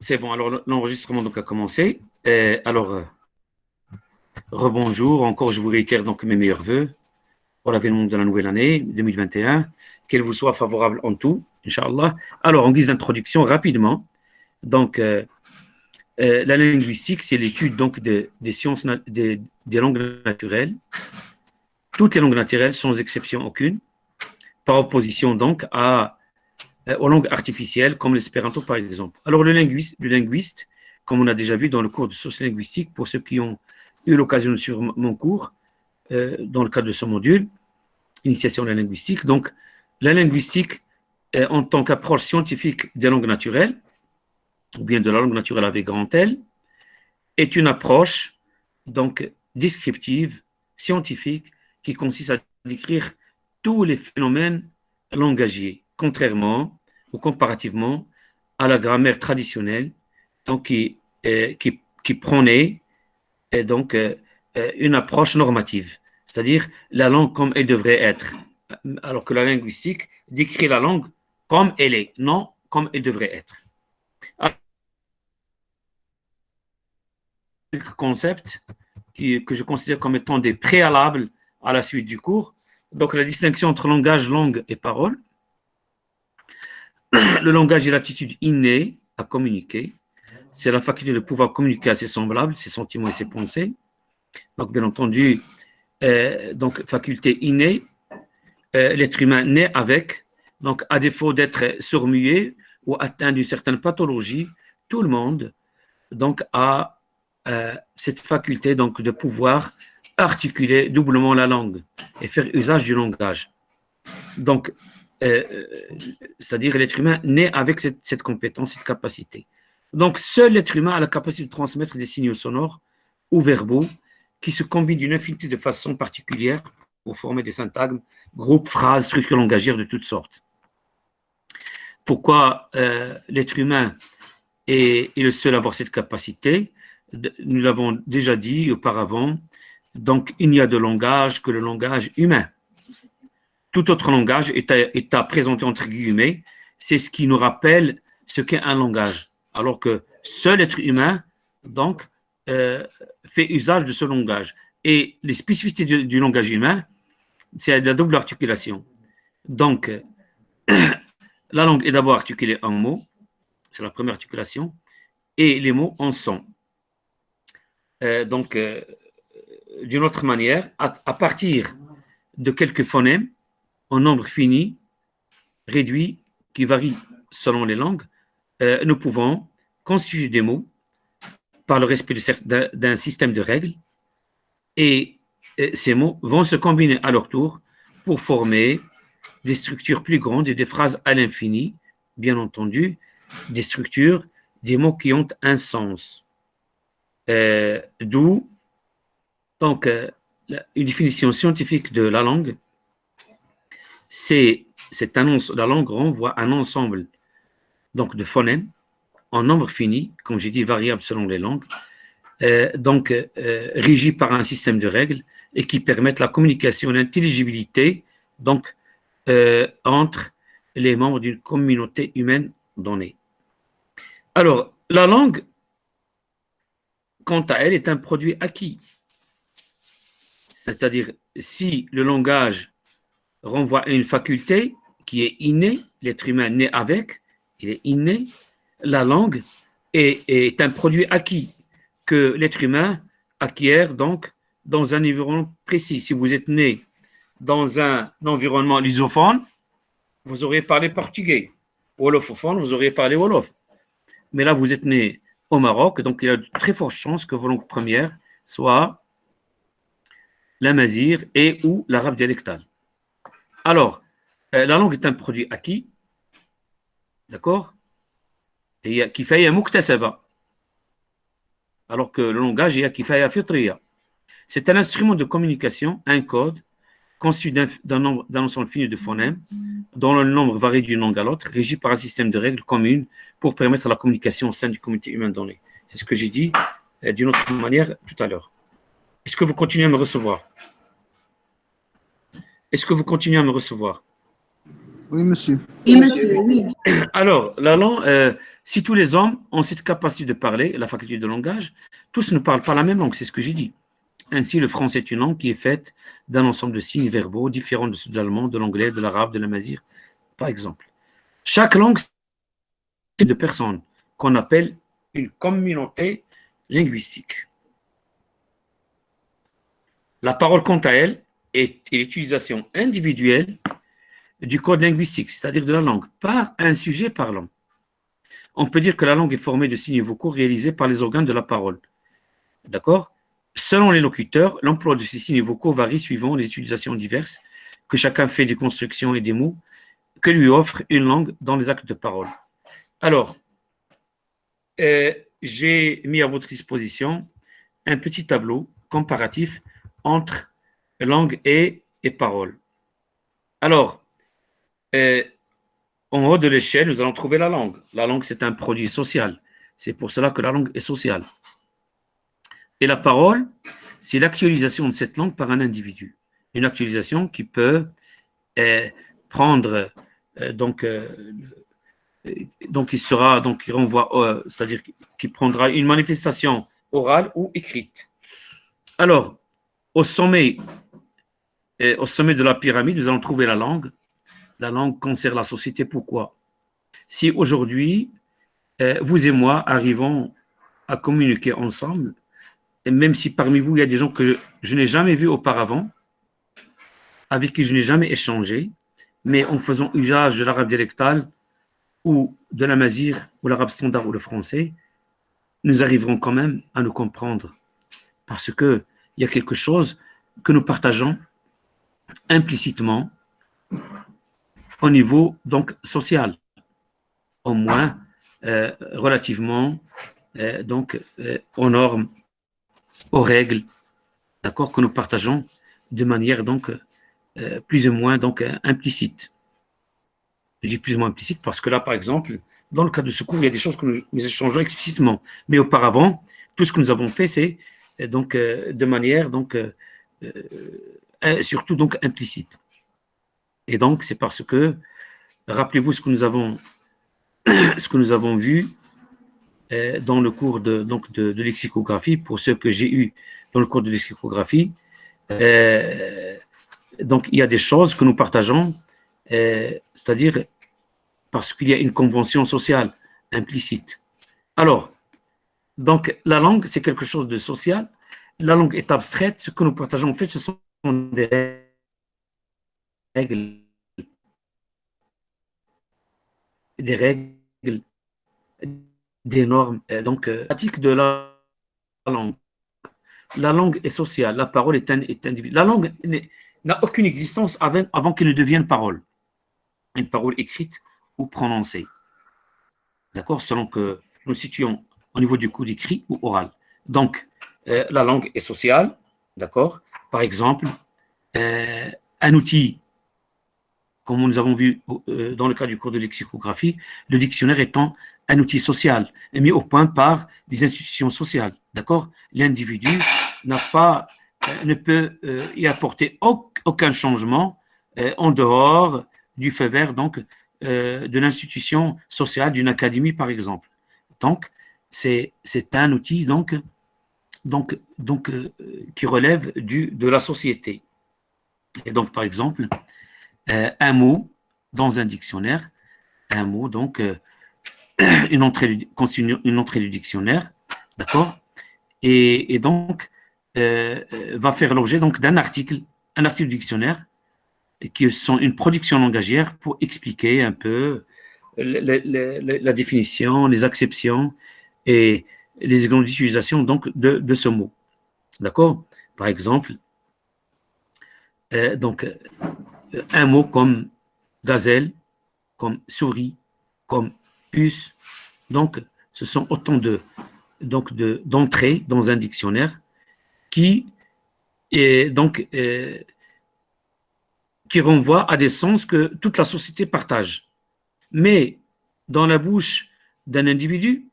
C'est bon, alors l'enregistrement donc a commencé. Rebonjour, encore je vous réitère donc mes meilleurs voeux pour l'avènement de la nouvelle année 2021, qu'elle vous soit favorable en tout, Inch'Allah. Alors, en guise d'introduction, rapidement, donc la linguistique, c'est l'étude donc des sciences, des langues naturelles, toutes les langues naturelles sans exception aucune, par opposition donc aux langues artificielles comme l'espéranto par exemple. Alors le linguiste, comme on a déjà vu dans le cours de sociolinguistique, pour ceux qui ont eu l'occasion de suivre mon cours, dans le cadre de ce module, initiation de la linguistique, donc la linguistique en tant qu'approche scientifique des langues naturelles, ou bien de la langue naturelle avec grand L, est une approche donc descriptive, scientifique, qui consiste à décrire tous les phénomènes langagiers, contrairement ou comparativement à la grammaire traditionnelle, donc qui prônait donc une approche normative, c'est-à-dire la langue comme elle devrait être, alors que la linguistique décrit la langue comme elle est, non comme elle devrait être. Quelques concepts que je considère comme étant des préalables à la suite du cours. Donc la distinction entre langage, langue et parole. Le langage est l'attitude innée à communiquer. C'est la faculté de pouvoir communiquer à ses semblables, ses sentiments et ses pensées. Donc, bien entendu, donc faculté innée, l'être humain naît avec. Donc, à défaut d'être sourd-muet ou atteint d'une certaine pathologie, tout le monde donc a cette faculté donc de pouvoir articuler doublement la langue et faire usage du langage. Donc, c'est-à-dire l'être humain naît avec cette compétence, cette capacité. Donc, seul l'être humain a la capacité de transmettre des signaux sonores ou verbaux qui se combinent d'une infinité de façons particulières pour former des syntagmes, groupes, phrases, structures langagières de toutes sortes. Pourquoi l'être humain est le seul à avoir cette capacité? Nous l'avons déjà dit auparavant. Donc, il n'y a de langage que le langage humain. Tout autre langage est à présenter entre guillemets, c'est ce qui nous rappelle ce qu'est un langage. Alors que seul l'être humain, donc, fait usage de ce langage. Et les spécificités du langage humain, c'est la double articulation. Donc, la langue est d'abord articulée en mots, c'est la première articulation, et les mots en son. D'une autre manière, à partir de quelques phonèmes, en nombre fini, réduit, qui varie selon les langues, nous pouvons constituer des mots par le respect d'un système de règles, et ces mots vont se combiner à leur tour pour former des structures plus grandes et des phrases à l'infini, bien entendu, des structures, des mots qui ont un sens. D'où donc une définition scientifique de la langue, c'est cette annonce, la langue renvoie à un ensemble donc de phonèmes en nombre fini, comme j'ai dit, variable selon les langues, régi par un système de règles et qui permettent la communication et l'intelligibilité donc entre les membres d'une communauté humaine donnée. Alors, la langue, quant à elle, est un produit acquis. C'est-à-dire, si le langage renvoie à une faculté qui est innée, l'être humain naît avec, il est inné, la langue est un produit acquis que l'être humain acquiert donc dans un environnement précis. Si vous êtes né dans un environnement lusophone, vous auriez parlé portugais. Wolofophone, vous auriez parlé wolof. Mais là, vous êtes né au Maroc, donc il y a de très fortes chances que vos langues premières soient l'amazigh et ou l'arabe dialectal. Alors, la langue est un produit acquis, d'accord? Et kifaya muktasaba. Alors que le langage est kifaya fitriya. C'est un instrument de communication, un code, conçu d'un ensemble fini de phonèmes, dont le nombre varie d'une langue à l'autre, régi par un système de règles communes pour permettre la communication au sein d'une communauté humaine donnée. C'est ce que j'ai dit d'une autre manière tout à l'heure. Est-ce que vous continuez à me recevoir? Est-ce que vous continuez à me recevoir? Oui, monsieur. Oui, monsieur, oui. Alors, si tous les hommes ont cette capacité de parler, la faculté de langage, tous ne parlent pas la même langue, c'est ce que j'ai dit. Ainsi, le français est une langue qui est faite d'un ensemble de signes verbaux différents de ceux de l'allemand, de l'anglais, de l'arabe, de la mazir, par exemple. Chaque langue, c'est de personnes qu'on appelle une communauté linguistique. La parole, quant à elle, est l'utilisation individuelle du code linguistique, c'est-à-dire de la langue, par un sujet parlant. On peut dire que la langue est formée de signes vocaux réalisés par les organes de la parole. D'accord? Selon les locuteurs, l'emploi de ces signes vocaux varie suivant les utilisations diverses que chacun fait des constructions et des mots que lui offre une langue dans les actes de parole. Alors, j'ai mis à votre disposition un petit tableau comparatif entre langue et parole. Alors, en haut de l'échelle, nous allons trouver la langue. La langue, c'est un produit social. C'est pour cela que la langue est sociale. Et la parole, c'est l'actualisation de cette langue par un individu. Une actualisation qui peut prendre, donc il renvoie, c'est-à-dire qui prendra une manifestation orale ou écrite. Alors, au sommet de la pyramide, nous allons trouver la langue. La langue concerne la société. Pourquoi? Si aujourd'hui, vous et moi arrivons à communiquer ensemble, et même si parmi vous, il y a des gens que je n'ai jamais vus auparavant, avec qui je n'ai jamais échangé, mais en faisant usage de l'arabe dialectal ou de la mazir ou l'arabe standard ou le français, nous arriverons quand même à nous comprendre. Parce qu'il y a quelque chose que nous partageons implicitement au niveau donc social, au moins relativement aux normes, aux règles, d'accord, que nous partageons de manière donc plus ou moins donc implicite. Je dis plus ou moins implicite parce que là, par exemple, dans le cas de secours, il y a des choses que nous échangeons explicitement. Mais auparavant, tout ce que nous avons fait, c'est donc de manière donc surtout donc implicite. Et donc, c'est parce que, rappelez-vous ce que nous avons vu dans le cours de lexicographie, pour ceux que j'ai eu dans le cours de lexicographie. Donc, il y a des choses que nous partageons, c'est-à-dire parce qu'il y a une convention sociale implicite. Alors, donc, la langue, c'est quelque chose de social. La langue est abstraite. Ce que nous partageons, en fait, ce sont des règles, des normes, donc pratiques de la langue. La langue est sociale, la parole est individuelle. La langue n'a aucune existence avant qu'elle ne devienne parole. Une parole écrite ou prononcée. D'accord? Selon que nous situons au niveau du code écrit ou oral. Donc, la langue est sociale. D'accord? Par exemple, un outil, comme nous avons vu dans le cas du cours de lexicographie, le dictionnaire étant un outil social, mis au point par des institutions sociales. D'accord? L'individu ne peut y apporter aucun changement en dehors du feu vert donc, de l'institution sociale, d'une académie par exemple. Donc, c'est un outil qui relève de la société. Et donc, par exemple, un mot dans un dictionnaire, un mot, donc, une entrée du dictionnaire, d'accord, et donc, va faire l'objet d'un article du dictionnaire, qui sont une production langagière pour expliquer un peu la définition, les acceptions et les exemples d'utilisation donc de ce mot. D'accord? Par exemple, un mot comme gazelle, comme souris, comme puce. Donc, ce sont autant d'entrées dans un dictionnaire qui renvoient à des sens que toute la société partage. Mais dans la bouche d'un individu,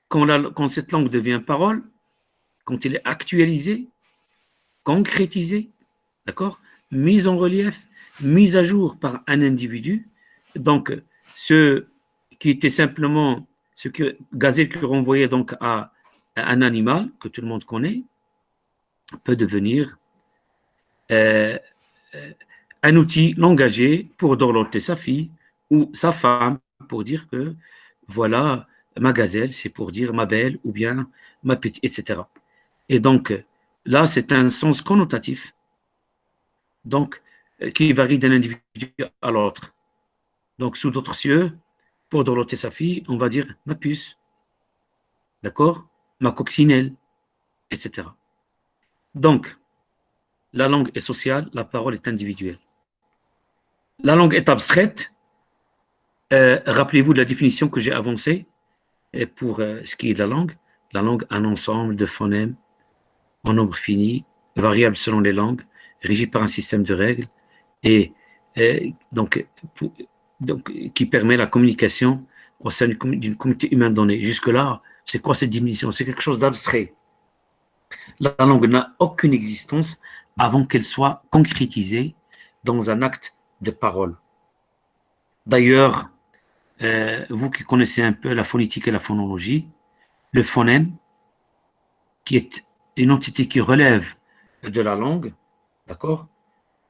quand cette langue devient parole, quand elle est actualisée, concrétisée, d'accord, mise en relief, mise à jour par un individu. Donc, ce qui était simplement, ce que Gazelle qui renvoyait donc à un animal que tout le monde connaît, peut devenir euh, un outil langagier pour dorloter sa fille ou sa femme pour dire que voilà, ma gazelle, c'est pour dire ma belle ou bien ma petite, etc. Et donc, là, c'est un sens connotatif, donc, qui varie d'un individu à l'autre. Donc, sous d'autres cieux, pour dorloter sa fille, on va dire ma puce, d'accord? Ma coccinelle, etc. Donc, la langue est sociale, la parole est individuelle. La langue est abstraite. Rappelez-vous de la définition que j'ai avancée pour ce qui est de la langue. La langue, un ensemble de phonèmes en nombre fini, variable selon les langues, régi par un système de règles et donc, qui permet la communication au sein d'une communauté humaine donnée. Jusque-là, c'est quoi cette définition? C'est quelque chose d'abstrait. La langue n'a aucune existence avant qu'elle soit concrétisée dans un acte de parole. D'ailleurs, vous qui connaissez un peu la phonétique et la phonologie, le phonème, qui est une entité qui relève de la langue, d'accord,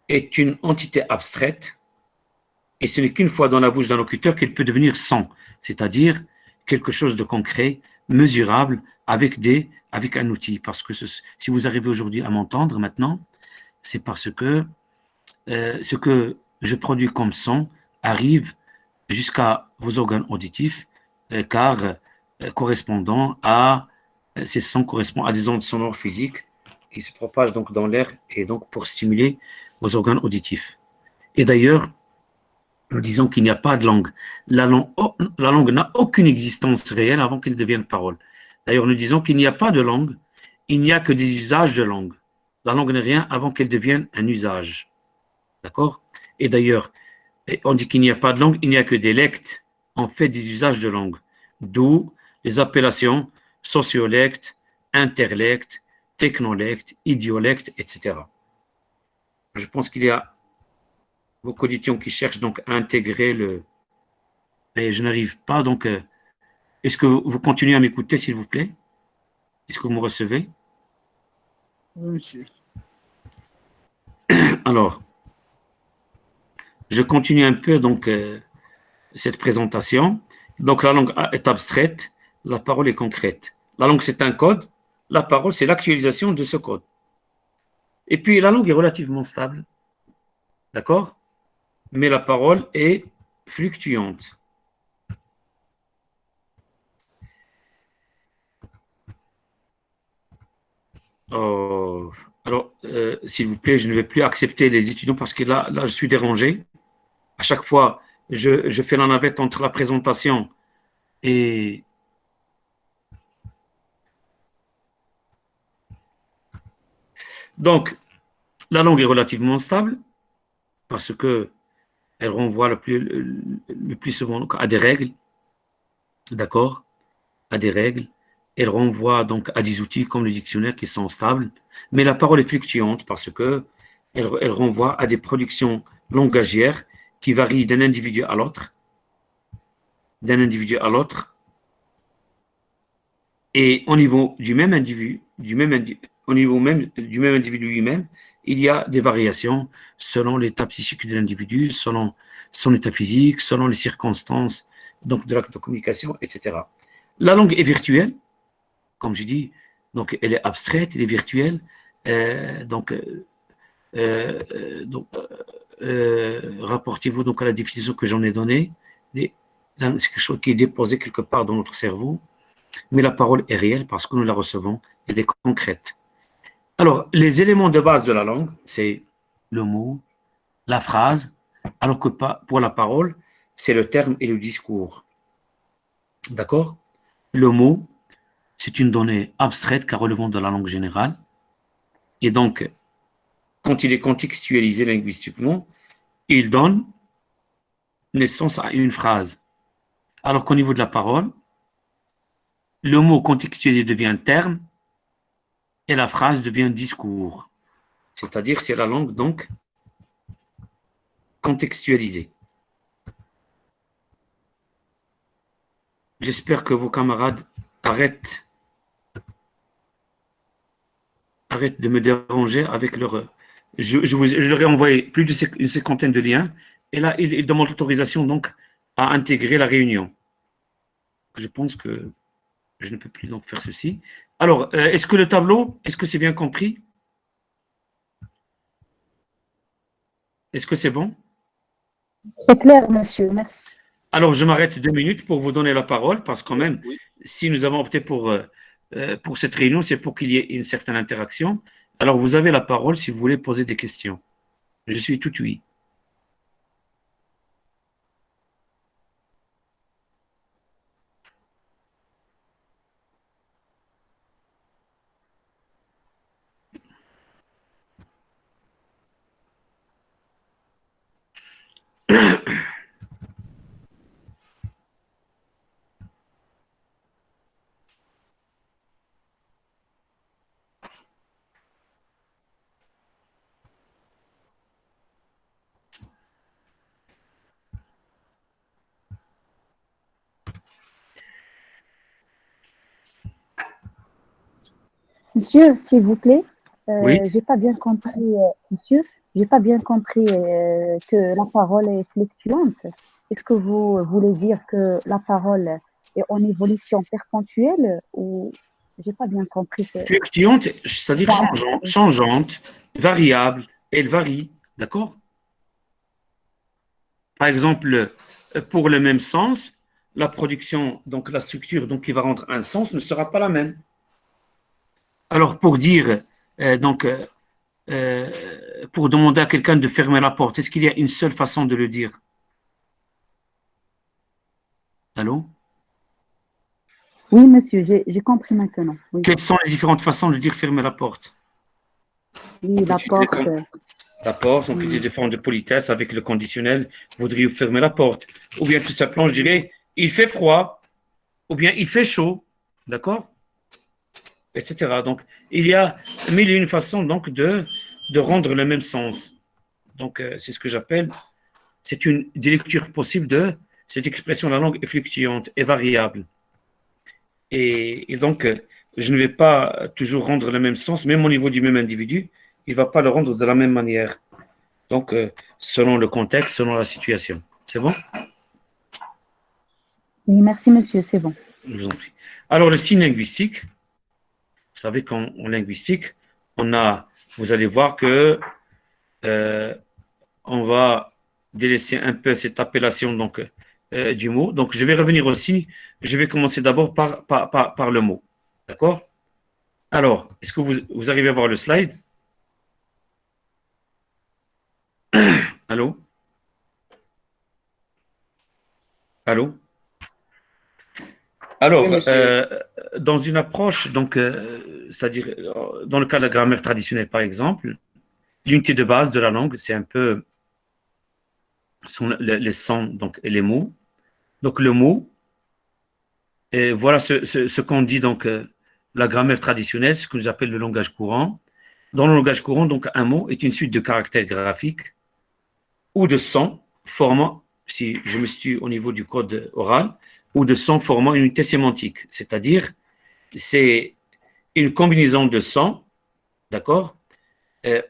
est une entité abstraite, et ce n'est qu'une fois dans la bouche d'un locuteur qu'elle peut devenir son, c'est-à-dire quelque chose de concret, mesurable, avec un outil. Parce que si vous arrivez aujourd'hui à m'entendre maintenant, c'est parce que ce que je produis comme son arrive jusqu'à vos organes auditifs, car correspondant à ces sons correspondent à des ondes sonores physiques qui se propagent donc dans l'air et donc pour stimuler vos organes auditifs. Et d'ailleurs, nous disons qu'il n'y a pas de langue. La langue n'a aucune existence réelle avant qu'elle devienne parole. D'ailleurs, nous disons qu'il n'y a pas de langue, il n'y a que des usages de langue. La langue n'est rien avant qu'elle devienne un usage. D'accord? Et d'ailleurs, on dit qu'il n'y a pas de langue, il n'y a que des lectes, en fait des usages de langue. D'où les appellations sociolectes, interlectes, technolectes, idiolectes, etc. Je pense qu'il y a beaucoup d'étudiants qui cherchent donc à intégrer le... Mais je n'arrive pas, donc... est-ce que vous continuez à m'écouter, s'il vous plaît? Est-ce que vous me recevez? Oui, monsieur. Alors, je continue un peu donc cette présentation. Donc, la langue est abstraite, la parole est concrète. La langue, c'est un code, la parole, c'est l'actualisation de ce code. Et puis, la langue est relativement stable, d'accord? Mais la parole est fluctuante. Oh, alors, s'il vous plaît, je ne vais plus accepter les étudiants parce que là je suis dérangé. À chaque fois, je fais la navette entre la présentation et... Donc, la langue est relativement stable parce que elle renvoie le plus souvent à des règles, d'accord? À des règles. Elle renvoie donc à des outils comme le dictionnaire qui sont stables. Mais la parole est fluctuante parce que elle renvoie à des productions langagières qui varient d'un individu à l'autre, d'un individu à l'autre. Et au niveau du même individu, au niveau même du même individu lui-même, il y a des variations selon l'état psychique de l'individu, selon son état physique, selon les circonstances donc de l'acte de communication, etc. La langue est virtuelle, comme je dis, donc elle est abstraite, elle est virtuelle, donc, rapportez-vous donc à la définition que j'en ai donnée. C'est quelque chose qui est déposé quelque part dans notre cerveau, mais la parole est réelle parce que nous la recevons, elle est concrète. Alors, les éléments de base de la langue, c'est le mot, la phrase, alors que pour la parole, c'est le terme et le discours. D'accord? Le mot, c'est une donnée abstraite car relevant de la langue générale. Et donc, quand il est contextualisé linguistiquement, il donne naissance à une phrase. Alors qu'au niveau de la parole, le mot contextualisé devient terme et la phrase devient discours. C'est-à-dire, c'est la langue, donc, contextualisé. J'espère que vos camarades arrêtent de me déranger avec leur... Je leur ai envoyé plus d'une cinquantaine de liens, et là, ils demandent l'autorisation donc à intégrer la réunion. Je pense que je ne peux plus donc faire ceci. Alors, est-ce que le tableau, est-ce que c'est bien compris? Est-ce que c'est bon? C'est clair, monsieur, merci. Alors, je m'arrête 2 minutes pour vous donner la parole, parce que quand même, si nous avons opté pour cette réunion, c'est pour qu'il y ait une certaine interaction. Alors, vous avez la parole si vous voulez poser des questions. Je suis tout oui. Monsieur, s'il vous plaît, Oui. j'ai pas bien compris, monsieur, j'ai pas bien compris que la parole est fluctuante. Est-ce que vous voulez dire que la parole est en évolution perpétuelle ou j'ai pas bien compris ce... Fluctuante, c'est-à-dire changeante, variable, elle varie, d'accord? Par exemple, pour le même sens, la production, donc la structure donc, qui va rendre un sens ne sera pas la même. Alors, pour dire, pour demander à quelqu'un de fermer la porte, est-ce qu'il y a une seule façon de le dire? Allô? Oui, monsieur, j'ai compris maintenant. Oui, Quelles sont les différentes façons de dire fermer la porte? oui, la porte. La porte, on peut dire des formes de politesse avec le conditionnel, voudriez-vous fermer la porte? Ou bien tout simplement, je dirais, il fait froid, ou bien il fait chaud, d'accord? Etc. Donc, il y a mille et une façons donc, de rendre le même sens. Donc, c'est ce que j'appelle, c'est une des lectures possibles de cette expression. La langue est fluctuante et variable. Et donc, je ne vais pas toujours rendre le même sens, même au niveau du même individu, il ne va pas le rendre de la même manière. Donc, selon le contexte, selon la situation. C'est bon? Oui, merci, monsieur, c'est bon. Je vous en prie. Alors, le signe linguistique, vous savez qu'en linguistique, vous allez voir que on va délaisser un peu cette appellation donc, du mot. Donc, je vais revenir aussi, je vais commencer d'abord par le mot. D'accord? Alors, est-ce que vous arrivez à voir le slide? Allô? Allô? Alors, dans une approche, donc, c'est-à-dire dans le cas de la grammaire traditionnelle, par exemple, l'unité de base de la langue, c'est un peu sont les sons donc, et les mots. Donc, le mot, et voilà ce qu'on dit, donc, la grammaire traditionnelle, ce que nous appelle le langage courant. Dans le langage courant, donc, un mot est une suite de caractères graphiques ou de sons formant, si je me situe au niveau du code oral, ou de sons formant une unité sémantique, c'est-à-dire c'est une combinaison de sons, d'accord,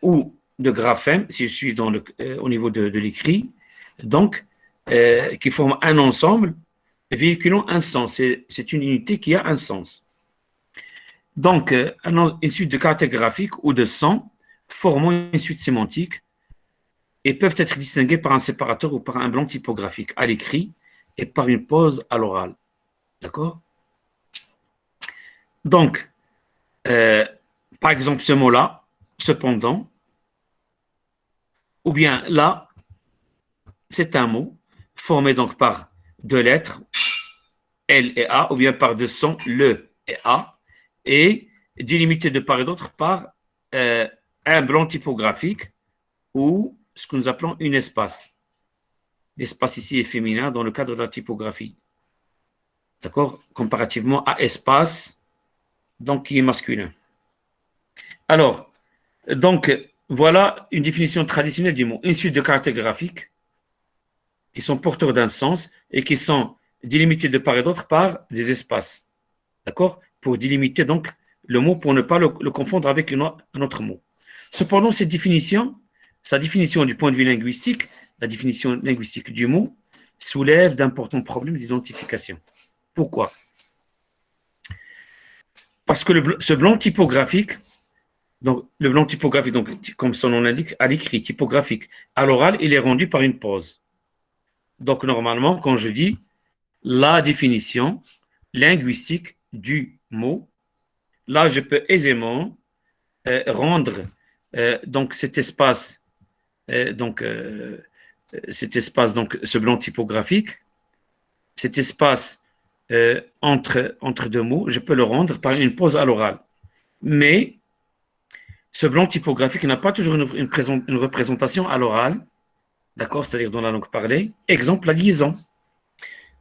ou de graphèmes, si je suis au niveau de l'écrit, donc, qui forment un ensemble véhiculant un sens. C'est une unité qui a un sens. Donc, une suite de caractères graphiques ou de sons formant une suite sémantique et peuvent être distingués par un séparateur ou par un blanc typographique à l'écrit et par une pause à l'oral. D'accord? Donc, par exemple, ce mot-là, cependant, ou bien là, c'est un mot formé donc par deux lettres, L et A, ou bien par deux sons, le et A, et délimité de part et d'autre par un blanc typographique ou ce que nous appelons une espace. L'espace ici est féminin dans le cadre de la typographie. D'accord? Comparativement à espace, donc qui est masculin. Alors, donc, voilà une définition traditionnelle du mot. Une suite de caractères graphiques qui sont porteurs d'un sens et qui sont délimités de part et d'autre par des espaces. D'accord? Pour délimiter donc le mot, pour ne pas le confondre avec un autre mot. Cependant, sa définition du point de vue linguistique, la définition linguistique du mot, soulève d'importants problèmes d'identification. Pourquoi? Parce que ce blanc typographique, donc le blanc typographique, donc, comme son nom l'indique, à l'écrit, typographique, à l'oral, il est rendu par une pause. Donc, normalement, quand je dis la définition linguistique du mot, là, je peux aisément rendre donc cet espace, ce blanc typographique, cet espace entre deux mots, je peux le rendre par une pause à l'oral. Mais ce blanc typographique n'a pas toujours une représentation à l'oral, d'accord, c'est-à-dire dans la langue parlée. Exemple, la liaison.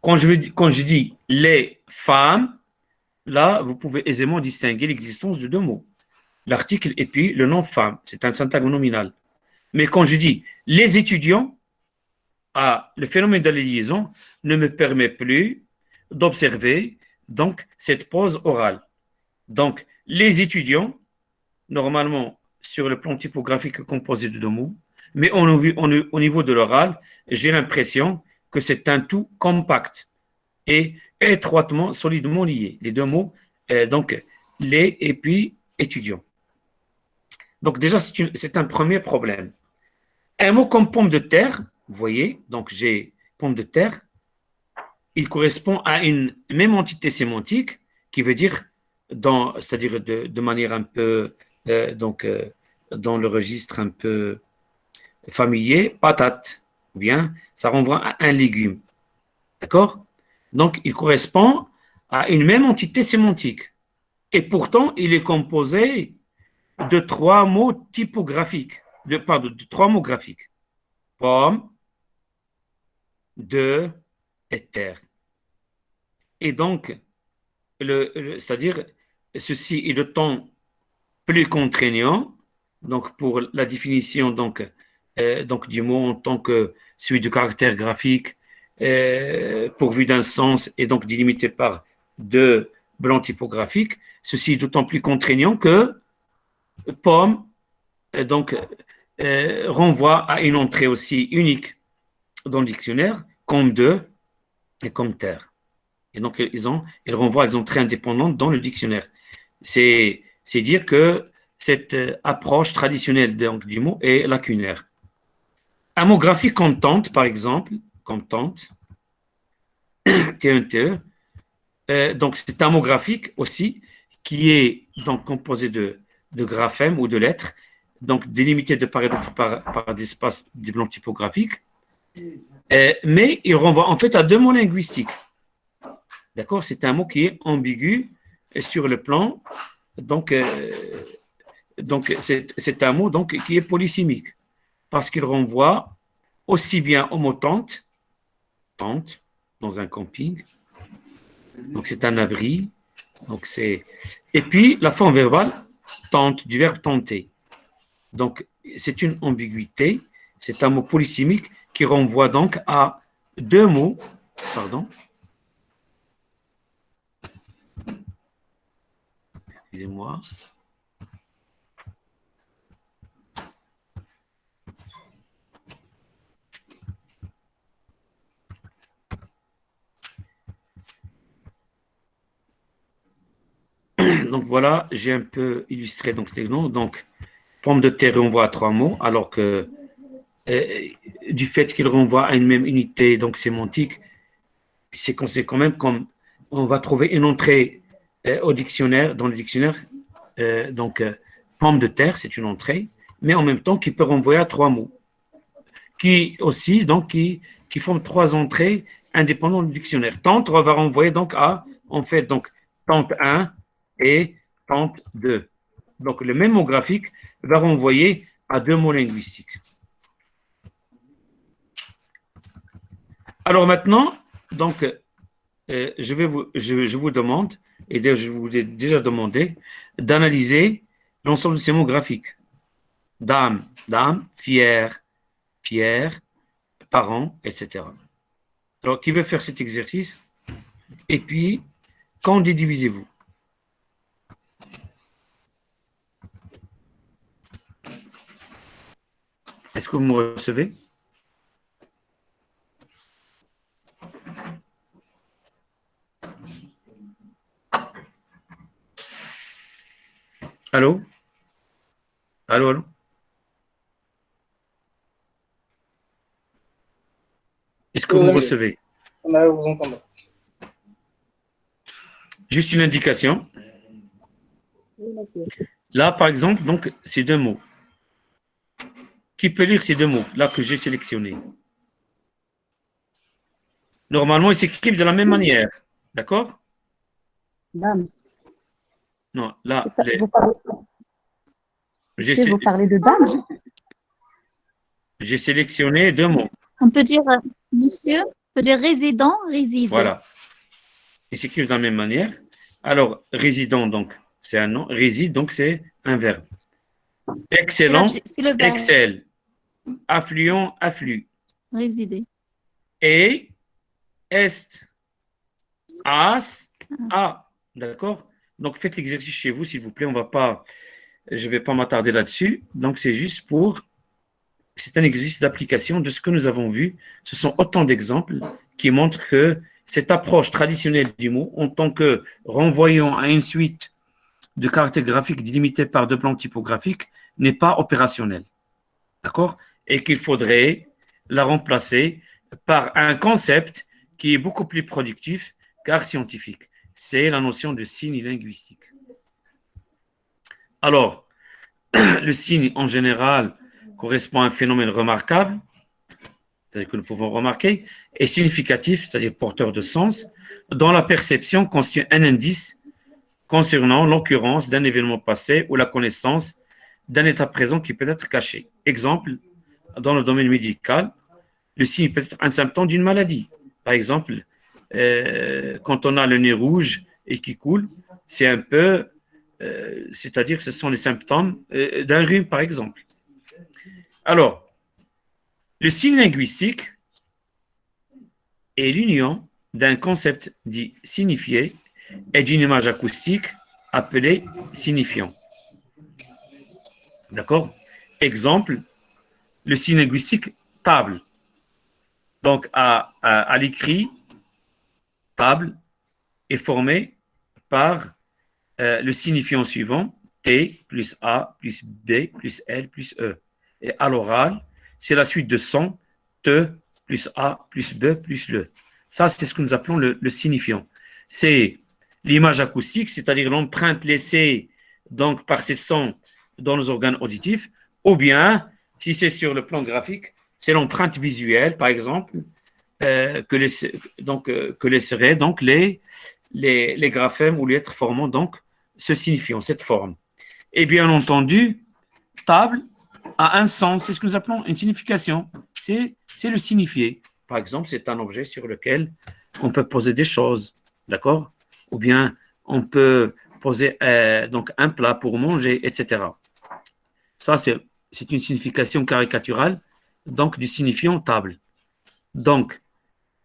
Quand je dis les femmes, là, vous pouvez aisément distinguer l'existence de deux mots. L'article et puis le nom femme, c'est un syntagme nominal. Mais quand je dis les étudiants, le phénomène de la liaison ne me permet plus d'observer donc cette pause orale. Donc, les étudiants, normalement, sur le plan typographique composé de deux mots, mais au niveau de l'oral, j'ai l'impression que c'est un tout compact et étroitement, solidement lié. Les deux mots, donc les et puis étudiants. Donc déjà, c'est un premier problème. Un mot comme pomme de terre, vous voyez, donc j'ai pomme de terre, il correspond à une même entité sémantique qui veut dire, c'est-à-dire de manière un peu, dans le registre un peu familier, patate, ou bien ça renvoie à un légume. D'accord? Donc, il correspond à une même entité sémantique. Et pourtant, il est composé de trois mots typographiques, de trois mots graphiques. Pomme, de et terre. Et donc, c'est-à-dire, ceci est d'autant plus contraignant, donc pour la définition donc du mot en tant que celui du caractère graphique, pourvu d'un sens et donc délimité par deux blancs typographiques, ceci est d'autant plus contraignant que pomme renvoie à une entrée aussi unique dans le dictionnaire, comme de et comme terre. Et donc, ils renvoient à des entrées indépendantes dans le dictionnaire. C'est dire que cette approche traditionnelle du mot est lacunaire. Un mot graphique comme tente, par exemple, comme tente, T-E-N-T-E, donc c'est un mot graphique aussi qui est donc composé de graphèmes ou de lettres, donc délimité de part et d'autre par des espaces, des blancs typographiques, mais il renvoie en fait à deux mots linguistiques. D'accord? C'est un mot qui est ambigu sur le plan, donc c'est un mot donc, qui est polysémique, parce qu'il renvoie aussi bien au mot tente, dans un camping, donc c'est un abri, et puis la forme verbale, tente, du verbe tenter. Donc c'est une ambiguïté, c'est un mot polysémique qui renvoie donc à deux mots, excusez-moi. Donc voilà, j'ai un peu illustré donc ces noms. Donc pomme de terre renvoie à trois mots, alors que du fait qu'il renvoie à une même unité donc sémantique, c'est quand même comme on va trouver une entrée au dictionnaire, dans le dictionnaire, pomme de terre, c'est une entrée, mais en même temps qui peut renvoyer à trois mots, qui aussi donc qui forment trois entrées indépendantes du dictionnaire. Tente va renvoyer donc à en fait donc tente 1 et tente 2. Donc le même mot graphique va renvoyer à deux mots linguistiques. Alors maintenant, donc, je vous demande, et je vous ai déjà demandé, d'analyser l'ensemble de ces mots graphiques. Dame, dame, fier, fier, parents, etc. Alors, qui veut faire cet exercice? Et puis, quand dédivisez-vous? Est-ce que vous me recevez? Allô? Allô, allô? Est-ce que vous me recevez? Là, vous entendez. Juste une indication. Là, par exemple, donc, ces deux mots. Qui peut lire ces deux mots, là, que j'ai sélectionnés? Normalement, ils s'écrivent de la même manière. D'accord? Dame. Non, là, Vous parlez, monsieur, vous parlez de dame? j'ai sélectionné deux mots. On peut dire monsieur, on peut dire résident, réside. Voilà. Ils s'écrivent de la même manière. Alors, résident, donc, c'est un nom. Réside, donc, c'est un verbe. Excellent, C'est le verbe. excelle. Affluent, afflue. Résider. Et, est, as, a. D'accord? Donc, faites l'exercice chez vous, s'il vous plaît. Je ne vais pas m'attarder là-dessus. Donc, c'est juste c'est un exercice d'application de ce que nous avons vu. Ce sont autant d'exemples qui montrent que cette approche traditionnelle du mot, en tant que renvoyant à une suite de caractères graphiques délimitées par deux plans typographiques, n'est pas opérationnelle. D'accord? Et qu'il faudrait la remplacer par un concept qui est beaucoup plus productif car scientifique. C'est la notion de signe linguistique. Alors, le signe en général correspond à un phénomène remarquable, c'est-à-dire que nous pouvons remarquer, et significatif, c'est-à-dire porteur de sens, dont la perception constitue un indice concernant l'occurrence d'un événement passé ou la connaissance d'un état présent qui peut être caché. Exemple, dans le domaine médical, le signe peut être un symptôme d'une maladie. Par exemple, quand on a le nez rouge et qui coule, c'est un peu, c'est-à-dire que ce sont les symptômes d'un rhume, par exemple. Alors, le signe linguistique est l'union d'un concept dit signifié et d'une image acoustique appelée signifiant. D'accord? Exemple, le signe linguistique table. Donc, à l'écrit, table est formé par le signifiant suivant, T plus A plus B plus L plus E. Et à l'oral, c'est la suite de son, T plus A plus B plus le. Ça, c'est ce que nous appelons le signifiant. C'est l'image acoustique, c'est-à-dire l'empreinte laissée donc, par ces sons dans nos organes auditifs, ou bien, si c'est sur le plan graphique, c'est l'empreinte visuelle, par exemple, que laisseraient donc les graphèmes ou les lettres formant donc ce signifiant, cette forme. Et bien entendu, table a un sens, c'est ce que nous appelons une signification, c'est le signifié. Par exemple, c'est un objet sur lequel on peut poser des choses, d'accord? Ou bien on peut poser donc un plat pour manger, etc. Ça, c'est une signification caricaturale donc du signifiant table. Donc,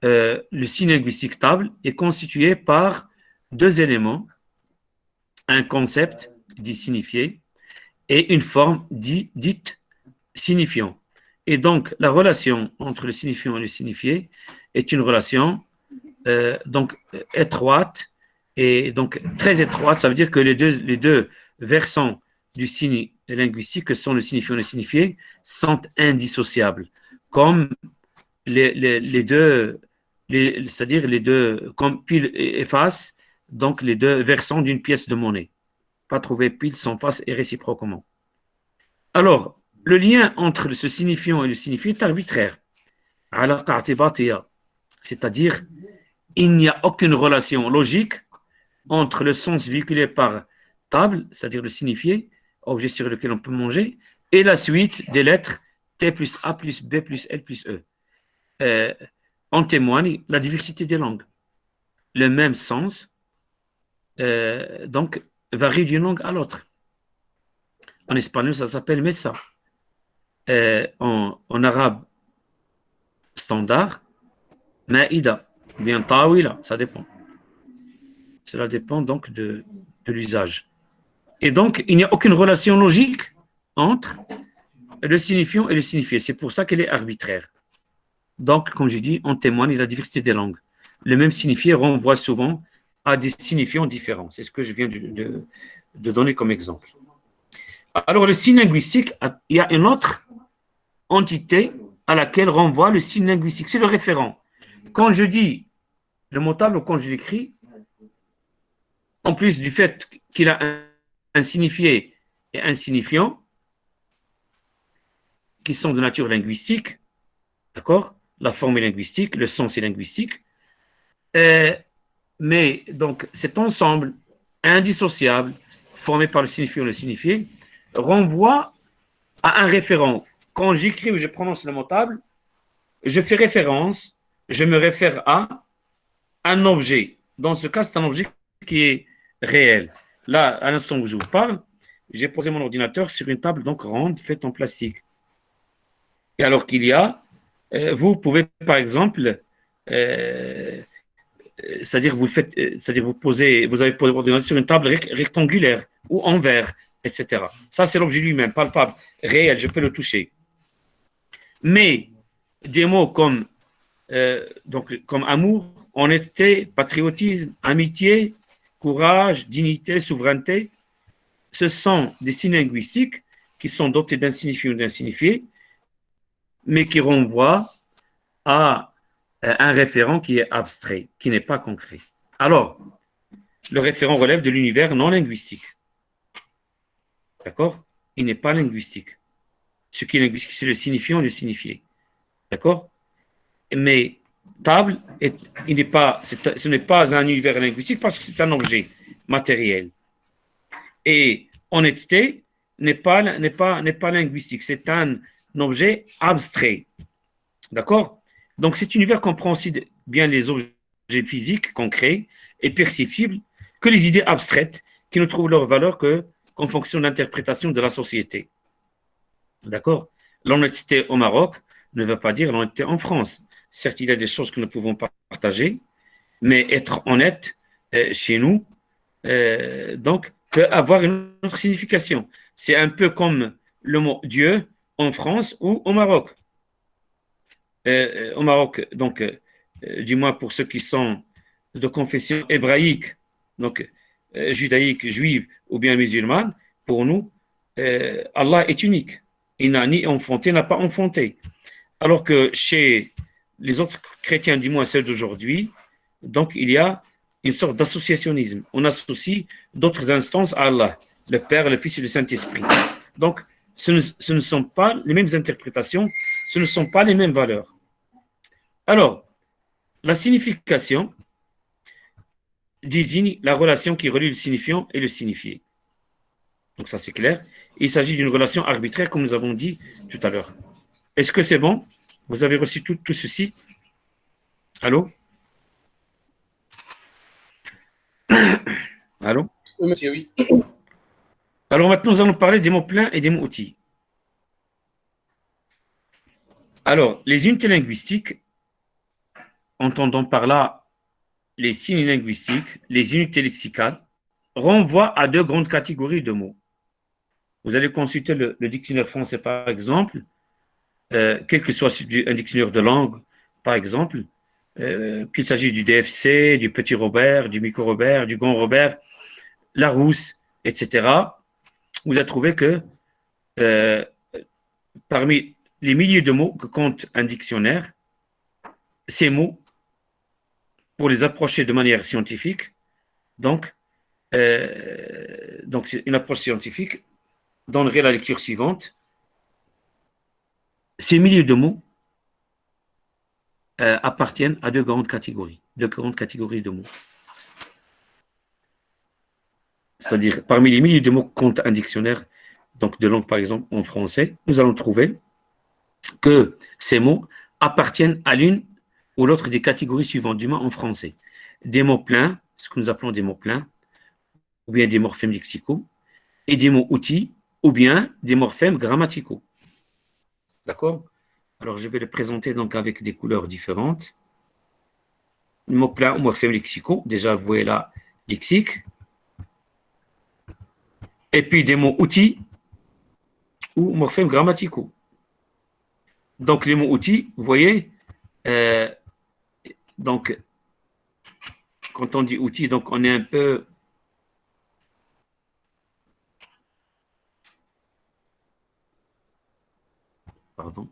le signe linguistique table est constitué par deux éléments, un concept dit signifié et une forme dite signifiant. Et donc, la relation entre le signifiant et le signifié est une relation donc étroite et donc très étroite. Ça veut dire que les deux versants du signe linguistique, que sont le signifiant et le signifié, sont indissociables, comme les deux, c'est-à-dire les deux, comme pile et face, donc les deux versants d'une pièce de monnaie. Pas trouver pile sans face et réciproquement. Alors, le lien entre ce signifiant et le signifié est arbitraire. C'est-à-dire, il n'y a aucune relation logique entre le sens véhiculé par table, c'est-à-dire le signifié, objet sur lequel on peut manger, et la suite des lettres T plus A plus B plus L plus E. En témoigne la diversité des langues. Le même sens donc varie d'une langue à l'autre. En espagnol, ça s'appelle mesa. En arabe, standard, Maïda, ou bien Tawila, ça dépend. Cela dépend donc de l'usage. Et donc, il n'y a aucune relation logique entre le signifiant et le signifié. C'est pour ça qu'elle est arbitraire. Donc, comme je dis, on témoigne de la diversité des langues. Le même signifié renvoie souvent à des signifiants différents. C'est ce que je viens de donner comme exemple. Alors, le signe linguistique, il y a une autre entité à laquelle renvoie le signe linguistique. C'est le référent. Quand je dis le mot table ou quand je l'écris, en plus du fait qu'il a un signifié et un signifiant qui sont de nature linguistique, d'accord? La forme est linguistique, le sens est linguistique. Mais donc cet ensemble indissociable formé par le signifiant et le signifié renvoie à un référent. Quand j'écris ou je prononce le mot table, je fais référence, je me réfère à un objet. Dans ce cas, c'est un objet qui est réel. Là, à l'instant où je vous parle, j'ai posé mon ordinateur sur une table donc ronde faite en plastique. Et alors qu'il y a, vous pouvez par exemple, c'est-à-dire vous avez posé votre ordinateur sur une table rectangulaire ou en verre, etc. Ça, c'est l'objet lui-même, palpable, réel, je peux le toucher. Mais des mots comme amour, honnêteté, patriotisme, amitié, courage, dignité, souveraineté, ce sont des signes linguistiques qui sont dotés d'un signifié ou d'un signifié, mais qui renvoient à un référent qui est abstrait, qui n'est pas concret. Alors, le référent relève de l'univers non linguistique. D'accord? Il n'est pas linguistique. Ce qui est linguistique, c'est le signifiant et le signifié. D'accord? Mais table, ce n'est pas un univers linguistique parce que c'est un objet matériel. Et honnêteté n'est pas linguistique, c'est un objet abstrait. D'accord? Donc cet univers comprend aussi bien les objets physiques, concrets et perceptibles, que les idées abstraites qui ne trouvent leur valeur qu'en fonction de l'interprétation de la société. D'accord? L'honnêteté au Maroc ne veut pas dire l'honnêteté en France. Certes, il y a des choses que nous pouvons partager, mais être honnête chez nous, donc, peut avoir une autre signification. C'est un peu le mot Dieu en France ou au Maroc. Au Maroc, donc, du moins pour ceux qui sont de confession hébraïque, donc judaïque, juive ou bien musulmane, pour nous, Allah est unique. Il n'a ni enfanté, n'a pas enfanté. Alors que chez les autres chrétiens, du moins ceux d'aujourd'hui, donc il y a une sorte d'associationnisme. On associe d'autres instances à Allah, le Père, le Fils et le Saint-Esprit. Donc, ce ne sont pas les mêmes interprétations, ce ne sont pas les mêmes valeurs. Alors, la signification désigne la relation qui relie le signifiant et le signifié. Donc ça, c'est clair. Il s'agit d'une relation arbitraire, comme nous avons dit tout à l'heure. Est-ce que c'est bon? Vous avez reçu tout ceci? Allô? Allô? Oui, monsieur, oui. Alors maintenant, nous allons parler des mots pleins et des mots outils. Alors, les unités linguistiques, entendons par là les signes linguistiques, les unités lexicales, renvoient à deux grandes catégories de mots. Vous allez consulter le dictionnaire français, par exemple, quel que soit un dictionnaire de langue, par exemple, qu'il s'agisse du DFC, du Petit Robert, du Micro Robert, du Grand Robert, Larousse, etc., vous allez trouver que parmi les milliers de mots que compte un dictionnaire, ces mots, pour les approcher de manière scientifique, donc c'est une approche scientifique, donnerait la lecture suivante. Ces milliers de mots appartiennent à deux grandes catégories de mots. C'est-à-dire, parmi les milliers de mots que compte un dictionnaire, donc de langue par exemple en français, nous allons trouver que ces mots appartiennent à l'une ou l'autre des catégories suivantes, du moins en français. Des mots pleins, ce que nous appelons des mots pleins, ou bien des morphèmes lexicaux, et des mots outils, ou bien des morphèmes grammaticaux. D'accord? Alors, je vais le présenter donc avec des couleurs différentes. Le mot plein ou morphème lexicaux. Déjà, vous voyez là, lexique. Et puis des mots outils ou morphèmes grammaticaux. Donc, les mots outils, vous voyez, donc, quand on dit outils, donc on est un peu. Pardon.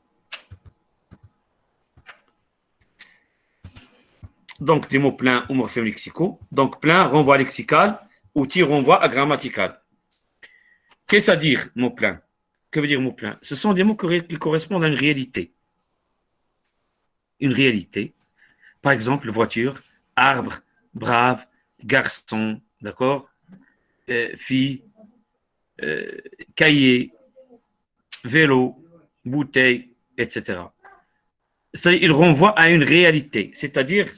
Donc, des mots pleins ou morphèmes lexicaux. Donc, plein renvoie à lexical, outil renvoie à grammatical. Qu'est-ce à dire, mot plein? Que veut dire mot plein? Ce sont des mots qui correspondent à une réalité. Une réalité. Par exemple, voiture, arbre, brave, garçon, d'accord? Fille, cahier, vélo, bouteille, etc. Il renvoie à une réalité, c'est-à-dire,